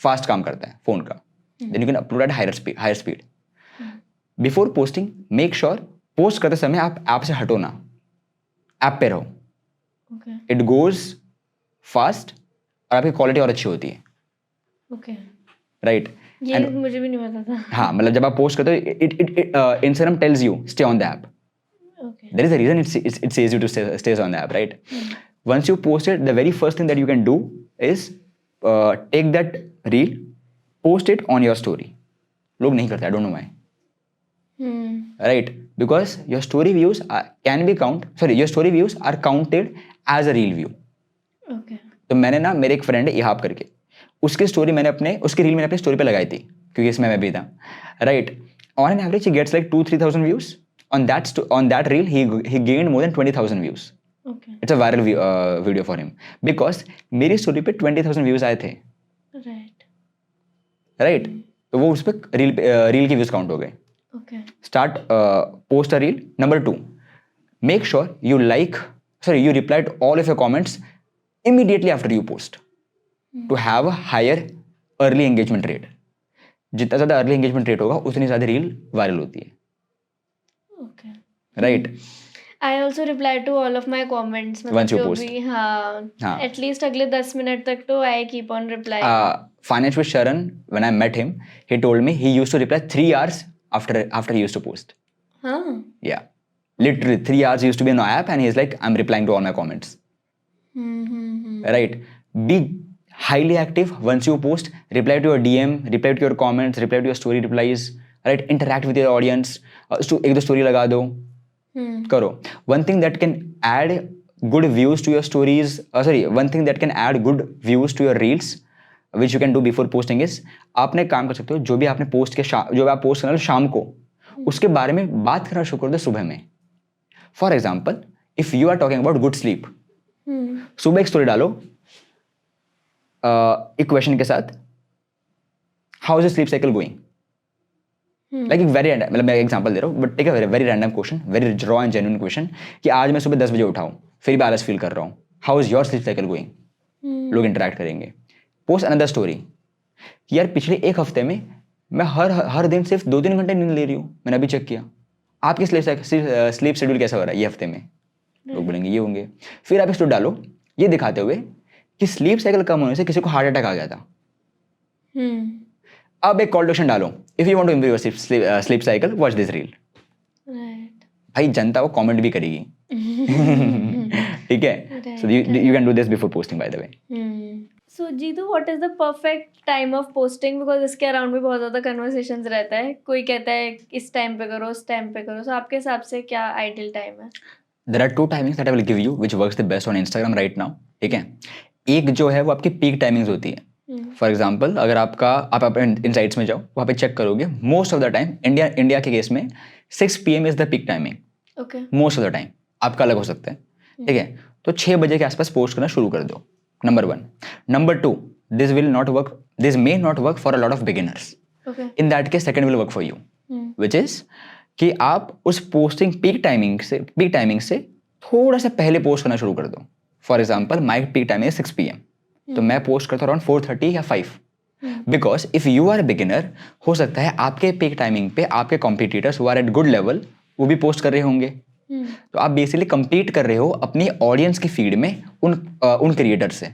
फास्ट काम करता है फोन का. Then you can upload at higher speed. Before posting make sure post करते समय आप ऐप से हटो ना, ऐप पे रहो, ओके इट गोज फास्ट और आपकी क्वालिटी और अच्छी होती है, ओके राइट? ये मुझे भी नहीं पता था। हाँ, मतलब जब आप पोस्ट करते हो Instagram tells you stay on the app. Okay There is a reason it says you to stay on the app, right? Once you post it, the very first thing that you can do is take that reel, post it on your story. लोग नहीं करते, I don't know why. Right? Because your story views your story views are counted as a reel view. Okay तो मैंने ना, मेरे एक friend है इहाब करके, उसकी रील मैंने अपनी स्टोरी पे लगाई थी क्योंकि इसमें मैं भी था, राइट? ऑन एन एवरेज ही gets like 2-3,000 views on that reel. He gained more than 20,000 views. Okay It's a viral video for him because मेरी स्टोरी पे 20,000 व्यूज आए थे, राइट राइट? तो वो उस पर रील की व्यूज काउंट हो गए. Okay Start post a reel. Number 2, make sure you reply to all of your comments immediately after you post to have a higher early engagement rate. जितना ज़्यादा early engagement rate होगा उतनी ज़्यादा reel viral होती है, okay right? I also reply to all of my comments, मतलब Once you जो post. भी, हाँ हाँ. एटलीस्ट अगले 10 मिनट तक तो I keep on reply. Finance with Sharan, when I met him, he told me he used to reply 3 hours after he used to post. हाँ Yeah, literally 3 hours he used to be on the app and he's like, I'm replying to all my comments. Right? Be highly active once you post. Reply to your DM, reply to your comments, reply to your story replies, right? Interact with your audience. एक दो story लगा दो, करो. One thing that can add good views to your stories, one thing that can add good views to your reels, which you can do before posting is, आपने काम कर सकते हो, जो भी आप पोस्ट करना शाम को, उसके बारे में बात करना शुरू कर दो सुबह में. For example, if you are talking about good sleep, सुबह एक स्टोरी डालो एक क्वेश्चन के साथ, how is your sleep cycle going? Like एक वेरी, मतलब मैं एग्जांपल दे रहा हूँ, but take a very random question, very raw and genuine question, कि आज मैं सुबह 10 बजे उठा हूँ, फिर भी आलस फील कर रहा हूँ, how is your sleep cycle going? लोग इंटरेक्ट करेंगे. पोस्ट अनदर स्टोरी कि यार पिछले एक हफ्ते में मैं हर दिन सिर्फ 2-3 घंटे नींद ले रही हूँ, मैंने अभी चेक किया. आपकी स्लीप शेड्यूल कैसा हो रहा है ये हफ्ते में? लोग बोलेंगे ये होंगे. फिर आप स्टोरी डालो ये दिखाते हुए कि स्लीप साइकिल कम होने से किसी को हार्ट अटैक आ गया था. अब एक कॉल टू एक्शन डालो, if you want to improve your sleep cycle watch this reel. भाई जनता वो कमेंट भी करेगी. ठीक है? So you can do this before posting, by the way. So Jeetu, what is the perfect time of posting? Because इसके around भी बहुत ज़्यादा कन्वर्सेशंस रहता है, कोई कहता है इस टाइम पे करो, उस टाइम पे करो. सो आपके हिसाब से क्या आइडियल टाइम है? There are 2 timings that I will give you which works the best on Instagram right now. ठीक है? एक जो है वो आपकी पीक टाइमिंग्स होती है. फॉर एग्जाम्पल, अगर आप अपने इनसाइट्स में जाओ, वहाँ पे चेक करोगे, most of the time India के केस में 6 PM is the peak timing. Okay most of the time. आपका अलग हो सकता है. ठीक है? तो 6 बजे के आसपास पोस्ट करना शुरू कर दो. Number 1. Number 2, this may not work for a lot of beginners. In that case second will work for you, which is कि आप उस पोस्टिंग पीक टाइमिंग से थोड़ा सा पहले पोस्ट करना शुरू कर दो. For example, my peak timing 6 PM, तो मैं पोस्ट करता हूँ अराउंड 4:30 या 5. Because if you are beginner, हो सकता है आपके पीक टाइमिंग पे आपके competitors who are at good level वो भी पोस्ट कर रहे होंगे. तो आप बेसिकली कंपीट कर रहे हो अपनी ऑडियंस की फीड में उन क्रिएटर से.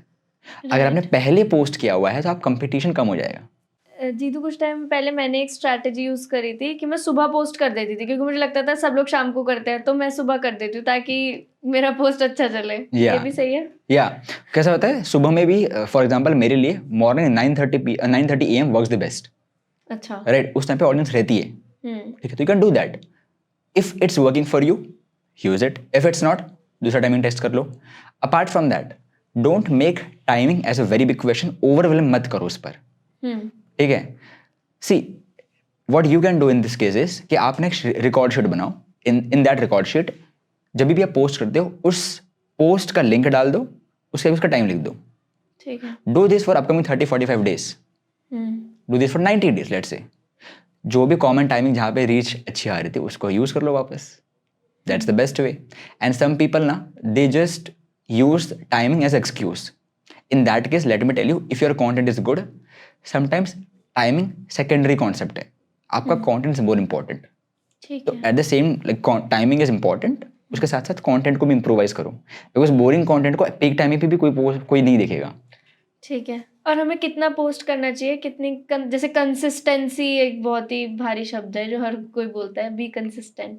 अगर आपने पहले पोस्ट किया हुआ है तो आप कंपटीशन कम हो जाएगा. जीतू, कुछ टाइम पहले मैंने एक स्ट्रैटेजी यूज करी थी कि मैं सुबह पोस्ट कर देती थी, क्योंकि मुझे लगता था सब लोग शाम को करते हैं, तो मैं सुबह कर देती हूँ ताकि मेरा पोस्ट अच्छा चले. ये भी सही है? या कैसा होता है सुबह में भी, फॉर एग्जांपल मेरे लिए morning 9:30 AM works the best. अच्छा, राइट? उस टाइम पे ऑडियंस रहती है. ठीक है? तो you can do that. If it's working for you, use it. If it's not, दूसरा टाइमिंग टेस्ट कर लो. Apart from that, don't make timing as a very big question. Overwhelm मत करो उस पर. ठीक है? See what you can do in this case is कि आपने एक रिकॉर्ड शीट बनाओ. इन दैट रिकॉर्ड शीट जब भी आप पोस्ट करते हो उस पोस्ट का लिंक डाल दो, उसके उसका टाइम लिख दो. ठीक है? Do this for upcoming 30-45 days. Do this for 90 days let's say. जो भी कॉमन टाइमिंग जहाँ पे रीच अच्छी आ रही थी उसको यूज कर लो वापस. That's the best way. And some people ना, they just use timing as excuse. In that case let me tell you, if your content is good, sometimes timing secondary concept है. आपका कॉन्टेंट इज मोर इम्पॉर्टेंट. ठीक तो है। At the same like timing is important, उसके साथ साथ content को भी इम्प्रोवाइज करो, बिकॉज बोरिंग कंटेंट को पीक टाइमिंग पे भी कोई नहीं देखेगा। ठीक है। और हमें कितना पोस्ट करना चाहिए? जैसे कंसिस्टेंसी एक बहुत ही भारी शब्द है जो हर कोई बोलता है, be consistent.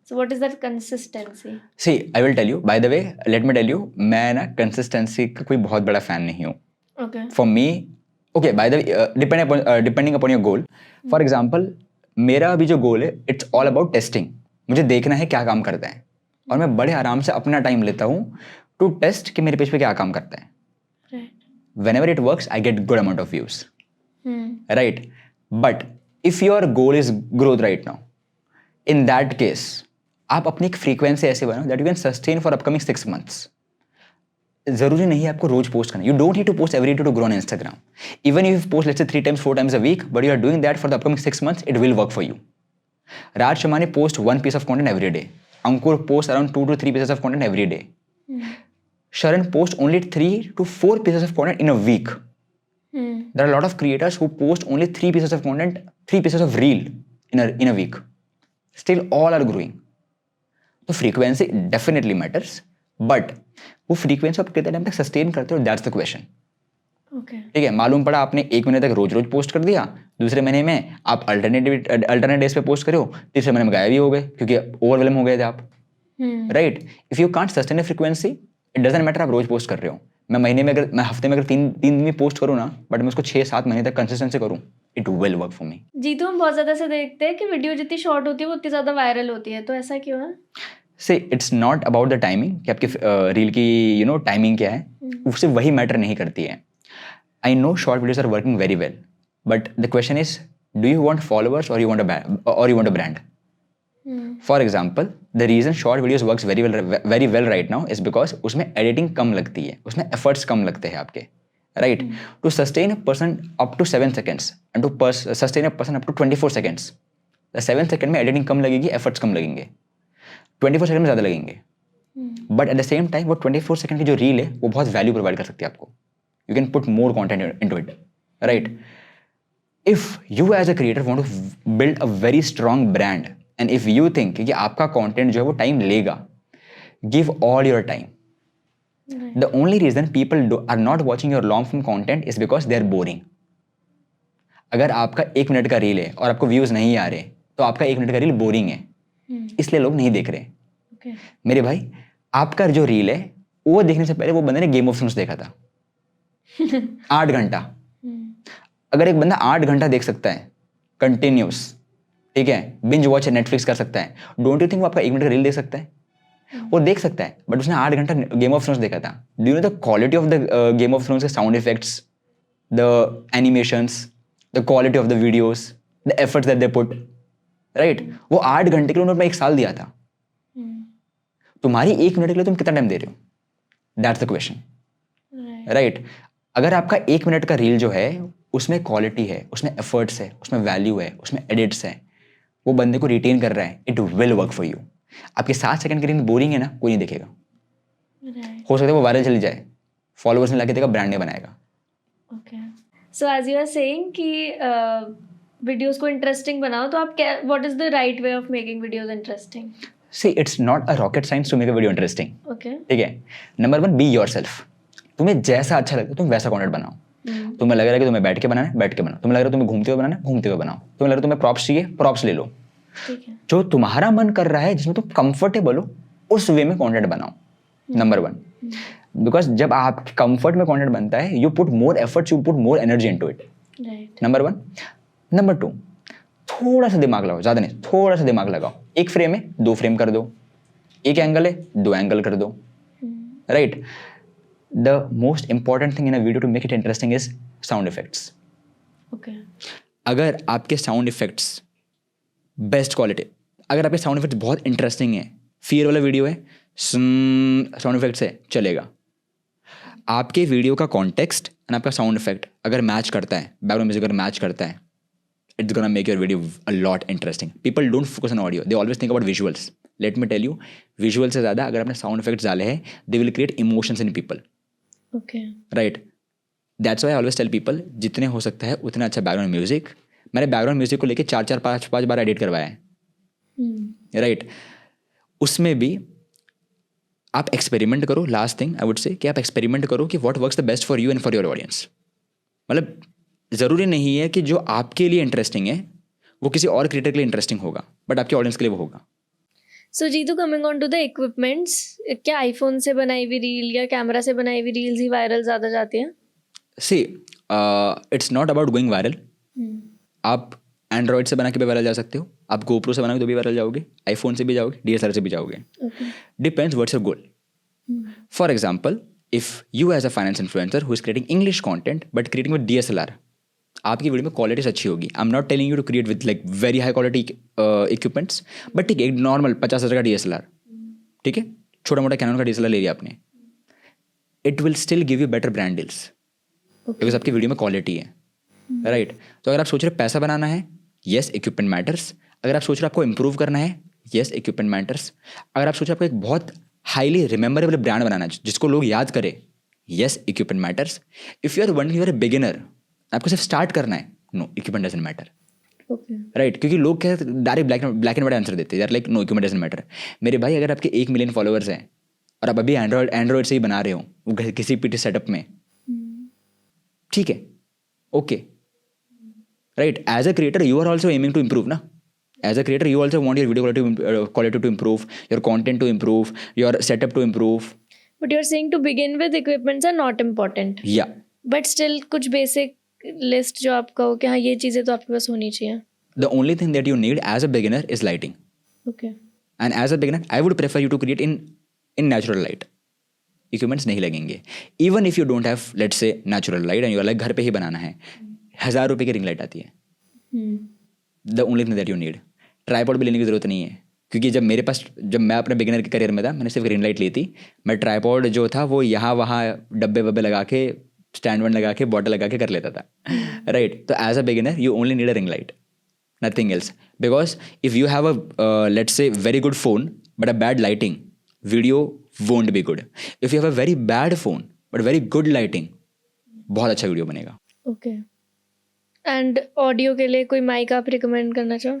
So what is that consistency? See I will tell you, by the way let me tell you, मैं ना कंसिस्टेंसी का कोई बहुत बड़ा फैन नहीं हूँ। Okay. For me, okay bye the way depending upon your goal, for example मेरा अभी जो गोल है इट्स ऑल अबाउट टेस्टिंग। मुझे देखना है क्या काम करता है, और मैं बड़े आराम से अपना टाइम लेता हूँ टू टेस्ट कि मेरे पेज पे क्या काम करता है। Right. Whenever it works, I get good amount of views, hmm. right? But if your goal is growth right now, in that case, आप अपनी एक फ्रीक्वेंसी ऐसे बनाओ that you can sustain for upcoming 6 months. जरूरी नहीं है आपको रोज पोस्ट करना, you don't need to post every day to grow on Instagram. Even if post let's say 3 times 4 times a week, but you are doing that for the upcoming 6 months, it will work for you. Raj Shamani post 1 piece of content every day. Ankur post around 2 to 3 pieces of content every day. Sharan post only 3 to 4 pieces of content in a week. There are a lot of creators who post only 3 pieces of content, 3 pieces of reel in a week. Still all are growing. तो frequency definitely matters, but वो frequency आप कितने time तक sustain करते हो, that's the question. Okay. ठीक है, मालूम पड़ा आपने 1 महीने तक रोज रोज पोस्ट कर दिया, दूसरे महीने में आप अल्टरनेट डेज पे पोस्ट करो, तीसरे महीने में गायब ही हो गए क्योंकि ओवरवेलम हो गए थे आप, right? If you can't sustain a frequency, it doesn't matter आप रोज पोस्ट कर रहे हो। मैं हफ्ते में अगर 3 दिन में पोस्ट करूँ ना, बट मैं उसको 6-7 महीने तक कंसिस्टेंसी करूँ, it will work for me. जी, तो हम बहुत ज्यादा से देखते हैं कि वीडियो जितनी शॉर्ट होती है वो उतनी ज्यादा वायरल होती है, तो ऐसा क्यों है? से it's not about the timing कि आपकी रील की टाइमिंग क्या है, उससे वही मैटर नहीं करती है। I know short videos are working very well, but the question is do you want followers और you want a brand? For example, the reason short videos works very well right now is because उसमें editing कम लगती है, उसमें efforts कम लगते हैं आपके, right? To sustain a person up to 7 seconds and to sustain a person up to 24 seconds, the 7 second में एडिटिंग कम लगेगी, एफर्ट्स कम लगेंगे, 24 सेकंड में ज़्यादा लगेंगे, but at the same time वो 24 सेकंड की जो रील है वो बहुत वैल्यू प्रोवाइड कर सकती है आपको। You can put more content into it, right? If you as a creator want to build a very strong brand and if you think कि आपका कंटेंट जो है वो टाइम लेगा, give all your time. The only reason people are not watching your long form content is because they are boring. अगर आपका 1 minute का reel है और आपको व्यूज नहीं आ रहे, तो आपका 1 मिनट का रील बोरिंग है, इसलिए लोग नहीं देख रहे। Okay. मेरे भाई, आपका जो रील है वो देखने से पहले वो बंदे ने गेम ऑफ थ्रोन्स देखा था 8 घंटा। अगर एक बंदा 8 घंटा देख सकता है कंटिन्यूस, ठीक है, बिंज वॉच नेटफ्लिक्स कर सकता है, डोंट यू थिंक वो आपका 1 मिनट का रील देख सकता है? वो देख सकता है, बट उसने 8 घंटा गेम ऑफ थ्रोन्स देखा था। Do you know the quality of the game of thrones के sound effects, the animations, the quality of the videos, the efforts that they put, right? वो 8 घंटे के लिए उन्होंने 1 साल दिया था। तुम्हारी 1 मिनट के लिए तुम कितना टाइम दे रहे हो? That's the question, right? अगर आपका 1 मिनट का रील जो है उसमें क्वालिटी है, उसमें एफर्ट्स है, उसमें वैल्यू है, उसमें एडिट्स है, वो बंदे को रिटेन कर रहा है, it will work for you. आपके 7 सेकंड की रील बोरिंग है ना, कोई नहीं देखेगा। हो सकता है वो वायरल चली जाए, फॉलोअर्स ने लाके देगा, ब्रांड नहीं बनाएगा। Okay, so as you are saying कि वीडियोस को इंटरेस्टिंग बनाओ, तो आप क्या, what is the right way of making videos interesting? See, it's not a rocket science to make a video interesting. Okay. ठीक है? Number 1, be yourself. तुम्हें जैसा अच्छा लगता है तुम वैसा कंटेंट बनाओ। तुम्हें लग रहा है कि तुम्हें बैठ के बनाना है, बैठ के बनाओ। तुम्हें लग रहा है तुम्हें घूमते हुए बनाना है, घूमते हुए बनाओ। तुम्हें लग रहा है तुम्हें प्रॉप्स चाहिए, प्रॉप्स ले लो। ठीक है। जो तुम्हारा मन कर रहा है, जिसमें तुम कंफर्टेबल हो, उस वे में कंटेंट बनाओ। नंबर 1, बिकॉज जब आप कंफर्ट में कंटेंट बनता है, you put more efforts, you put more energy into it. Right. Number 1। Number 2, थोड़ा सा दिमाग लगाओ, ज्यादा नहीं, थोड़ा सा दिमाग लगाओ। 1 फ्रेम है 2 फ्रेम कर दो, 1 एंगल है 2 एंगल कर दो, right? The most important thing in a video to make it interesting is sound effects. Okay. अगर आपके साउंड इफेक्ट्स बेस्ट क्वालिटी, अगर आपके साउंड इफेक्ट्स बहुत इंटरेस्टिंग है, फियर वाला वीडियो है, साउंड इफेक्ट्स है, चलेगा। आपके वीडियो का कॉन्टेक्स्ट एंड आपका साउंड इफेक्ट अगर मैच करता है, बैकग्राउंड म्यूजिक अगर मैच करता है, it's gonna make your video a lot interesting. People don't focus on audio, they always think about visuals. Let me tell you, visuals से ज़्यादा अगर आपने sound effects डाले हैं, they will create emotions in people. Okay. Right? That's why I always tell people, जितने हो सकता है उतना अच्छा बैकग्राउंड म्यूजिक। मैंने बैकग्राउंड म्यूजिक को लेके 4-5 बार एडिट करवाया है, राइट. उसमें भी आप एक्सपेरिमेंट करो. Last thing I would say कि आप एक्सपेरिमेंट करो कि what works the best for you and for your audience. मतलब ज़रूरी नहीं है कि जो आपके लिए इंटरेस्टिंग है वो किसी और क्रिएटर के लिए इंटरेस्टिंग होगा, बट आपके ऑडियंस के लिए वो होगा. So Jeetu, coming on to the equipments, क्या आईफोन से बनाई हुई रील या कैमरा से बनाई हुई रील्स ही वायरल ज़्यादा जाती हैं? See it's not about going viral. आप एंड्रॉयड से बना के भी वायरल जा सकते हो, आप गोप्रो से बनाओगे तो भी वायरल जाओगे, आईफोन से भी जाओगे, DSLR से भी जाओगे. Depends what's your goal. For example, if you as a finance influencer who is creating English content but creating with DSLR, आपकी वीडियो में क्वालिटी अच्छी होगी. I am not telling you to create with like very high quality equipments, but ठीक है, एक normal 50,000 का DSLR, ठीक है, छोटा मोटा कैनन का DSLR ले लिया आपने, it will still give you better brand deals because आपकी वीडियो में क्वालिटी है. राइट. तो अगर आप सोच रहे पैसा बनाना है, येस, इक्विपमेंट मैटर्स. अगर आप सोच रहे आपको इंप्रूव करना है, येस, इक्विपमेंट मैटर्स. अगर आप सोच रहे आपको एक बहुत हाईली रिमेंबरेबल ब्रांड बनाना है जिसको लोग याद करें, yes, equipment matters. If you are a beginner, आपको सिर्फ स्टार्ट करना है, no, equipment doesn't matter. Right. क्योंकि लोग क्या direct black and white answer देते हैं, यार like no, equipment doesn't matter. मेरे भाई, अगर आपके 1 मिलियन फॉलोअर्स हैं और आप अभी एंड्रॉयड से ही बना रहे हो वो किसी PT सेटअप में, ठीक है, okay. Right. As a creator you are also aiming to improve ना. As a creator you also want your video quality to improve, your content to improve, your setup to improve. But you are saying to begin with equipments are not important. या but still कुछ basic list जो आप कहो कि हाँ ये चीज़ें तो आपके पास होनी चाहिए. The only thing that you need as a beginner is lighting. Okay. And as a beginner I would prefer you to create in natural light. Equipments नहीं लगेंगे. Even if you don't have let's say natural light and you are like घर पे ही बनाना है, 1000 रुपये की ring light आती है. The only thing that you need. Tripod भी लेने की जरूरत नहीं है, क्योंकि जब मैं अपने बिगिनर के करियर में था, मैंने सिर्फ रिंग लाइट ली थी. मैं ट्राईपॉड जो था वो यहाँ वहाँ डब्बे वब्बे लगा के, स्टैंड वैंड लगा के, बॉटल लगा के कर लेता था. राइट. तो as a beginner you only need a ring light, nothing else. Because if you have a let's say very good phone but a bad lighting, video won't be good. If you have a very bad phone but very good lighting, बहुत अच्छा video बनेगा. Okay. And audio के लिए कोई mic आप recommend करना चाहो?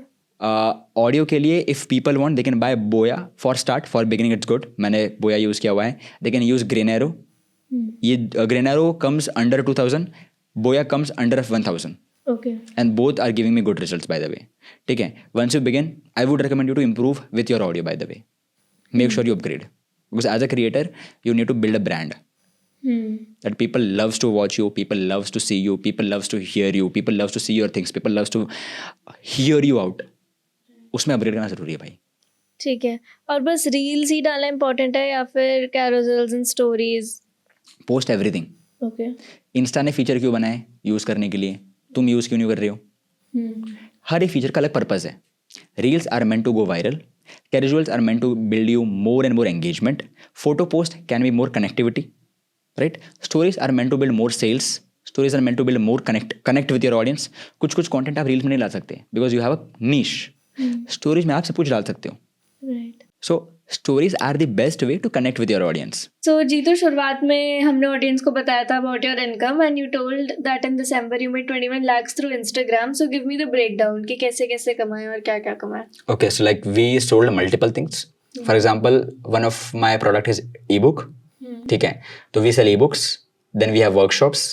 Audio के लिए if people want they can buy Boya for start. For beginning it's good. मैंने बोया यूज़ किया हुआ है. They can use Granero. ये Granero comes under 2000, Boya comes under 1000. Okay. And both are giving me good results, by the way. ठीक है. Once you begin, I would recommend you to improve with your audio, by the way. Make sure you upgrade. Because as a creator, you need to build a brand. That people loves to watch you, people loves to see you, people loves to hear you, people loves to see your things, people loves to hear you out. उसमें upgrade करना जरूरी है भाई. ठीक है. और बस reels ही डालना इम्पोर्टेंट है या फिर carousels and stories? Post everything. Okay. Insta ने फीचर क्यों बनाए? यूज़ करने के लिए. तुम यूज़ क्यों नहीं कर रहे हो? हर एक फीचर का अलग पर्पज़ है. Reels are meant to go viral. Casuals are meant to build you more and more engagement. Photo post can be more connectivity. Right. Stories are meant to build more sales. Stories are meant to build more connect with your audience. कुछ content आप reels में नहीं ला सकते because you have a niche. Stories में आप सब कुछ डाल सकते हो. Right. So stories are the best way to connect with your audience. So Jeetu, शुरुआत में हमने ऑडियंस को बताया था about your income and you told that in December you made 21 lakhs through Instagram. So give me the breakdown कि कैसे कैसे कमाए और क्या क्या कमाए. Okay, so like we sold multiple things. For example, one of my product is ebook. ठीक है. तो we sell ebooks. Then we have workshops.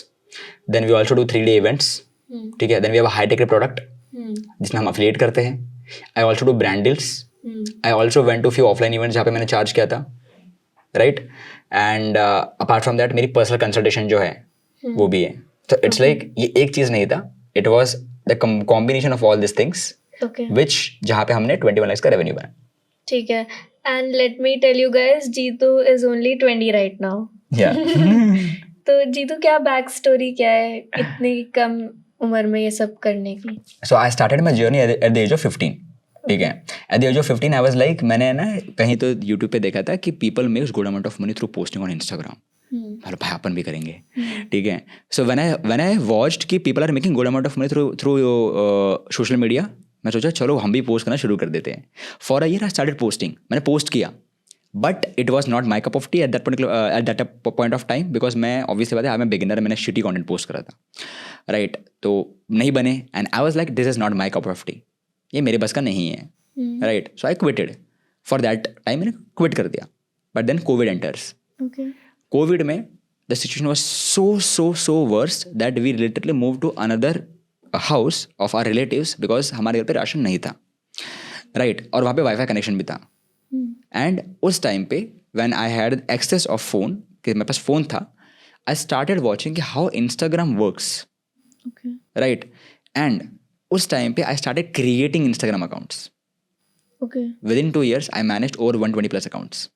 Then we also do 3-day events. ठीक है. Then we have a high tech product जिसमें हम affiliate करते हैं. I also do brand deals. I also went to few offline events जहाँ पे मैंने charge किया था. Right. And apart from that मेरी पर्सनल कंसल्टेशन जो है वो भी है. तो इट्स लाइक ये एक चीज़ नहीं था. It was the combination of all this things which जहाँ पे हमने 21 lakhs का रेवेन्यू बना. ठीक है. And let me tell you guys, Jeetu is only 20 right now. तो जीतू, क्या बैक स्टोरी क्या है इतनी कम उम्र में ये सब करने की? So I started my journey at the age of 15. ठीक है. At the age of 15 I was like, मैंने ना कहीं तो यूट्यूब पे देखा था कि people makes good amount of money through posting on Instagram. मतलब भाई अपन भी करेंगे. ठीक है. सो व्हेन आई वॉच्ड कि people are making good amount of money through social media, मैं सोचा चलो हम भी पोस्ट करना शुरू कर देते हैं. For a year I started posting. मैंने पोस्ट किया but it was not my cup of T at that point of time because मैं ऑब्वियसली बात है मैं बिगिनर, मैंने शिटी कॉन्टेंट पोस्ट करा था. राइट. तो नहीं बने and I was like this is not my cup of tea. ये मेरे बस का नहीं है. Right. So I quitted for that time. मैंने क्विट कर दिया. But then Covid enters. Okay. Covid में the situation was so worse that we literally move to another house of our relatives because हमारे घर पे राशन नहीं था. Right. और वहाँ पे वाईफाई कनेक्शन भी था. एंड उस टाइम पे when I had access of phone, कि मेरे पास फ़ोन था, आई स्टार्टेड वॉचिंग कि how Instagram works. Okay. Right. And उस टाइम पे I started creating Instagram accounts. Okay. Within 2 years I managed over 120 plus accounts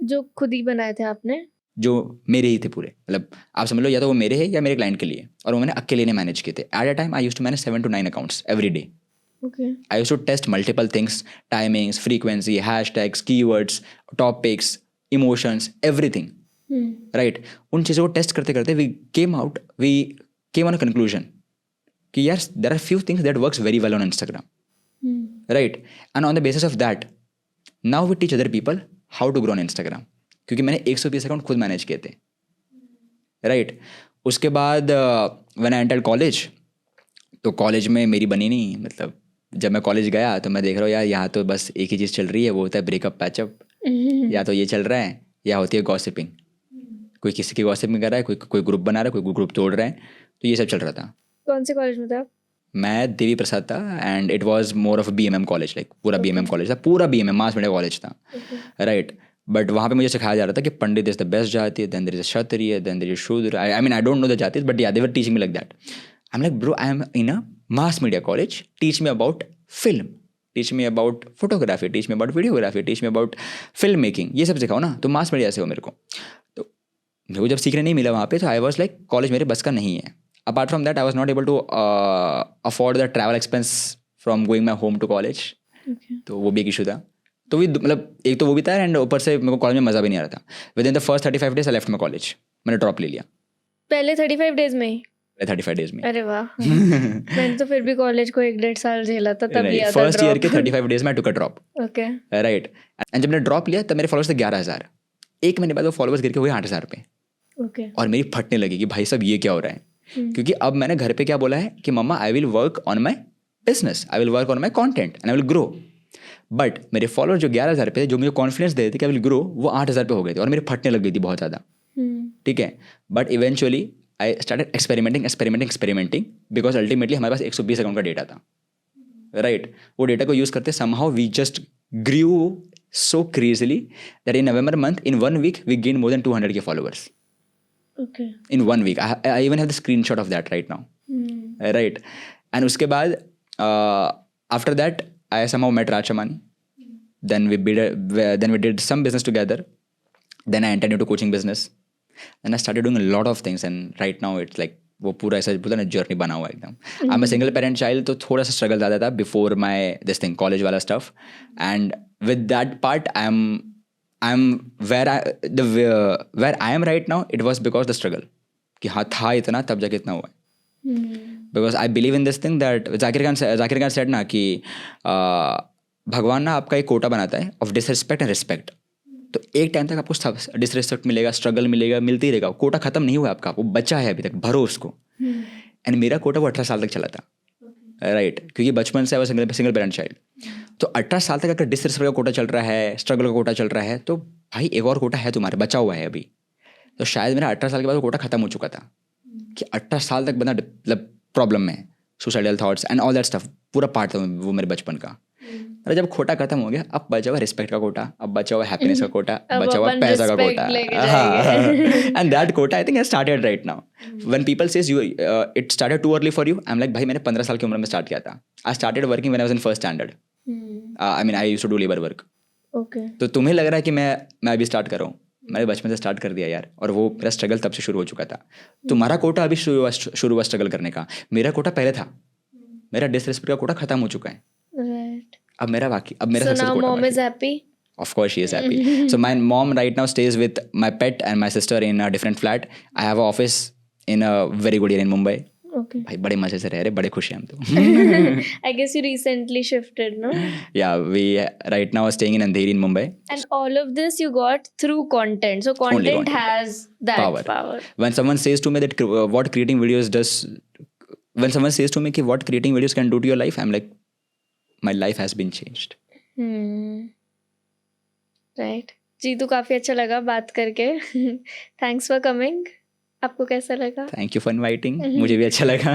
जो खुद ही बनाए थे आपने? जो मेरे ही थे पूरे. मतलब आप समझ लो या तो वो मेरे हैं या मेरे क्लाइंट के लिए, और वो मैंने अकेले ने मैनेज किए थे. At a time I used to manage 7 to 9 accounts every day. Okay. I used to test multiple things, timings, frequency, hashtags, keywords, topics, emotions, everything. Right? उन चीज़ों को टेस्ट करते करते we came on a conclusion कि यार there are few things that works very well on Instagram. Right? And on the basis of that, now we teach other people how to grow on Instagram. क्योंकि मैंने 120 account खुद manage किए थे. Right. उसके बाद when I entered college, तो college में मेरी बनी नहीं. मतलब जब मैं कॉलेज गया तो मैं देख रहा हूँ यार यहाँ तो बस एक ही चीज़ चल रही है, वो होता है ब्रेकअप पैचअप. या तो ये चल रहा है या होती है गॉसिपिंग. कोई किसी की गॉसिपिंग कर रहा है, कोई ग्रुप बना रहा है, कोई ग्रुप तोड़ रहा है. तो ये सब चल रहा था. कौन से कॉलेज में थे आप? मैं देवी प्रसाद था and it was more of BMM college. Like पूरा BMM कॉलेज था, पूरा BMM मास मीडिया कॉलेज था. राइट. बट वहाँ पे मुझे सिखाया जा रहा था कि pandit is the best jati, then there is a Kshatriya, then there is Shudra. I mean I don't know the jatis but yeah they were teaching me like that. I am like bro, I am in a mass media college, teach me about film, teach me about photography, teach me about videography, teach me about filmmaking. ये सब सिखाओ ना. तो mass media से हो मेरे को. तो मेरे को जब सीखने नहीं मिला वहाँ पे, तो आई वॉज लाइक कॉलेज मेरे बस का नहीं है. Apart from that I was not able to afford the travel expense from going my home to college. तो वो भी एक इशू था. तो भी मतलब एक तो वो भी था एंड ऊपर से मेरे को कॉलेज में मज़ा भी नहीं आ रहा था. With in the first 35 days I left my college. मैंने ड्रॉप ले लिया पहले 35 डेज में ही? 35 days में. अरे वाह. मैंने तो फिर भी कॉलेज को 1-1.5 साल झेला था, तब लिया था फर्स्ट ईयर के 35 days में I took a drop. Okay. Right. And जब मैंने ड्रॉप लिया तब मेरे फॉलोअर्स थे 11,000. एक महीने बाद वो फॉलोअर्स गिर के हुए 8,000 पे. ओके. और मेरी फटने लगी कि भाई साहब ये क्या हो रहा है. क्योंकि अब मैंने घर पे क्या बोला है कि mumma I will work on my business, I will work on my content and I will grow. But मेरे फॉलोअर्स जो 11,000 पे थे, जो मुझे कॉन्फिडेंस दे रहे थे कि आई विल ग्रो, वो 8,000 पे हो गए थे और मेरी फटने लग गई थी बहुत ज़्यादा. ठीक है. But eventually I started experimenting because ultimately हमारे पास 120 अकाउंट का डेटा था. राइट. वो डेटा को यूज़ करते somehow we just grew so crazily that in November month, in 1 week, we gained more than 200K followers. Okay. In 1 week. I even have the screenshot of that right now. Right. And उसके बाद after that, I somehow met Raj Shamani. Then we did some business together. Then I entered into coaching business. Then I started doing a lot of things. And right now it's like वो पूरा ऐसा बोलता ना journey बना हुआ एकदम. I am a single parent child, तो थोड़ा सा स्ट्रगल ज़्यादा था before my this thing college वाला stuff. And with that part I am where I am right now. It was because the struggle कि हाँ था इतना तब जाके इतना हुआ है. Because I believe in this thing that Zakir Khan said ना कि भगवान ना आपका एक कोटा बनाता है ऑफ डिसरिस्पेक्ट एंड रिस्पेक्ट. तो एक टाइम तक आपको डिसरिस्पेक्ट मिलेगा, स्ट्रगल मिलेगा, मिलते ही रहेगा. कोटा खत्म नहीं हुआ आपका, वो बचा है अभी तक, भरो उसको. एंड मेरा कोटा वो 18 साल तक चला था. राइट. क्योंकि बचपन से I was single parent child. तो 18 साल तक अगर डिसरिस्पेक्ट का कोटा चल रहा है, स्ट्रगल का कोटा चल रहा है, तो भाई एक और कोटा है तुम्हारे, बचा हुआ है अभी. तो शायद मेरा 18 साल के बाद वो कोटा खत्म हो चुका था कि 18 साल तक बंदा मतलब प्रॉब्लम में, suicidal thoughts and all that stuff पूरा पार्ट था वो मेरे बचपन का. अरे जब खोटा खत्म हो गया, अब बचा हुआ रिस्पेक्ट का कोटा, अब बचा हुआ हैप्पीनेस का कोटा, बचा हुआ पैसा का quota. And that quota I think I started right now. When people says you it started too early for you, I am like भाई मैंने 15 साल की उम्र में स्टार्ट किया था. I started working when I was in first standard. I mean I used to do labour work. Okay. तो तुम्हें लग रहा है कि मैं अभी स्टार्ट कर रहा हूँ. मैंने बचपन से स्टार्ट कर दिया यार, और वो मेरा स्ट्रगल तब से शुरू हो चुका था. तुम्हारा कोटा अभी शुरू हुआ स्ट्रगल करने का, मेरा कोटा पहले था. मेरा डिसरिस्पेक्ट का कोटा खत्म हो चुका है. राइट. अब मेरा So now mom is happy? Of course she is happy. So my mom right now stays with my pet and my sister in a different flat. I have an office in a very good area in Mumbai. Okay. भाई बड़े मजे से रह रहे, बड़े खुश हैं हम तो. I guess you recently shifted, no? Yeah, we right now are staying in Andheri in Mumbai. And all of this you got through content. So content has that power. When someone says to me that what creating videos does, when someone says to me कि what creating videos can do to your life, I'm like, my life has been changed. Right ji, तो काफ़ी अच्छा लगा बात करके. Thanks for coming. आपको कैसा लगा? Thank you for inviting. मुझे भी अच्छा लगा.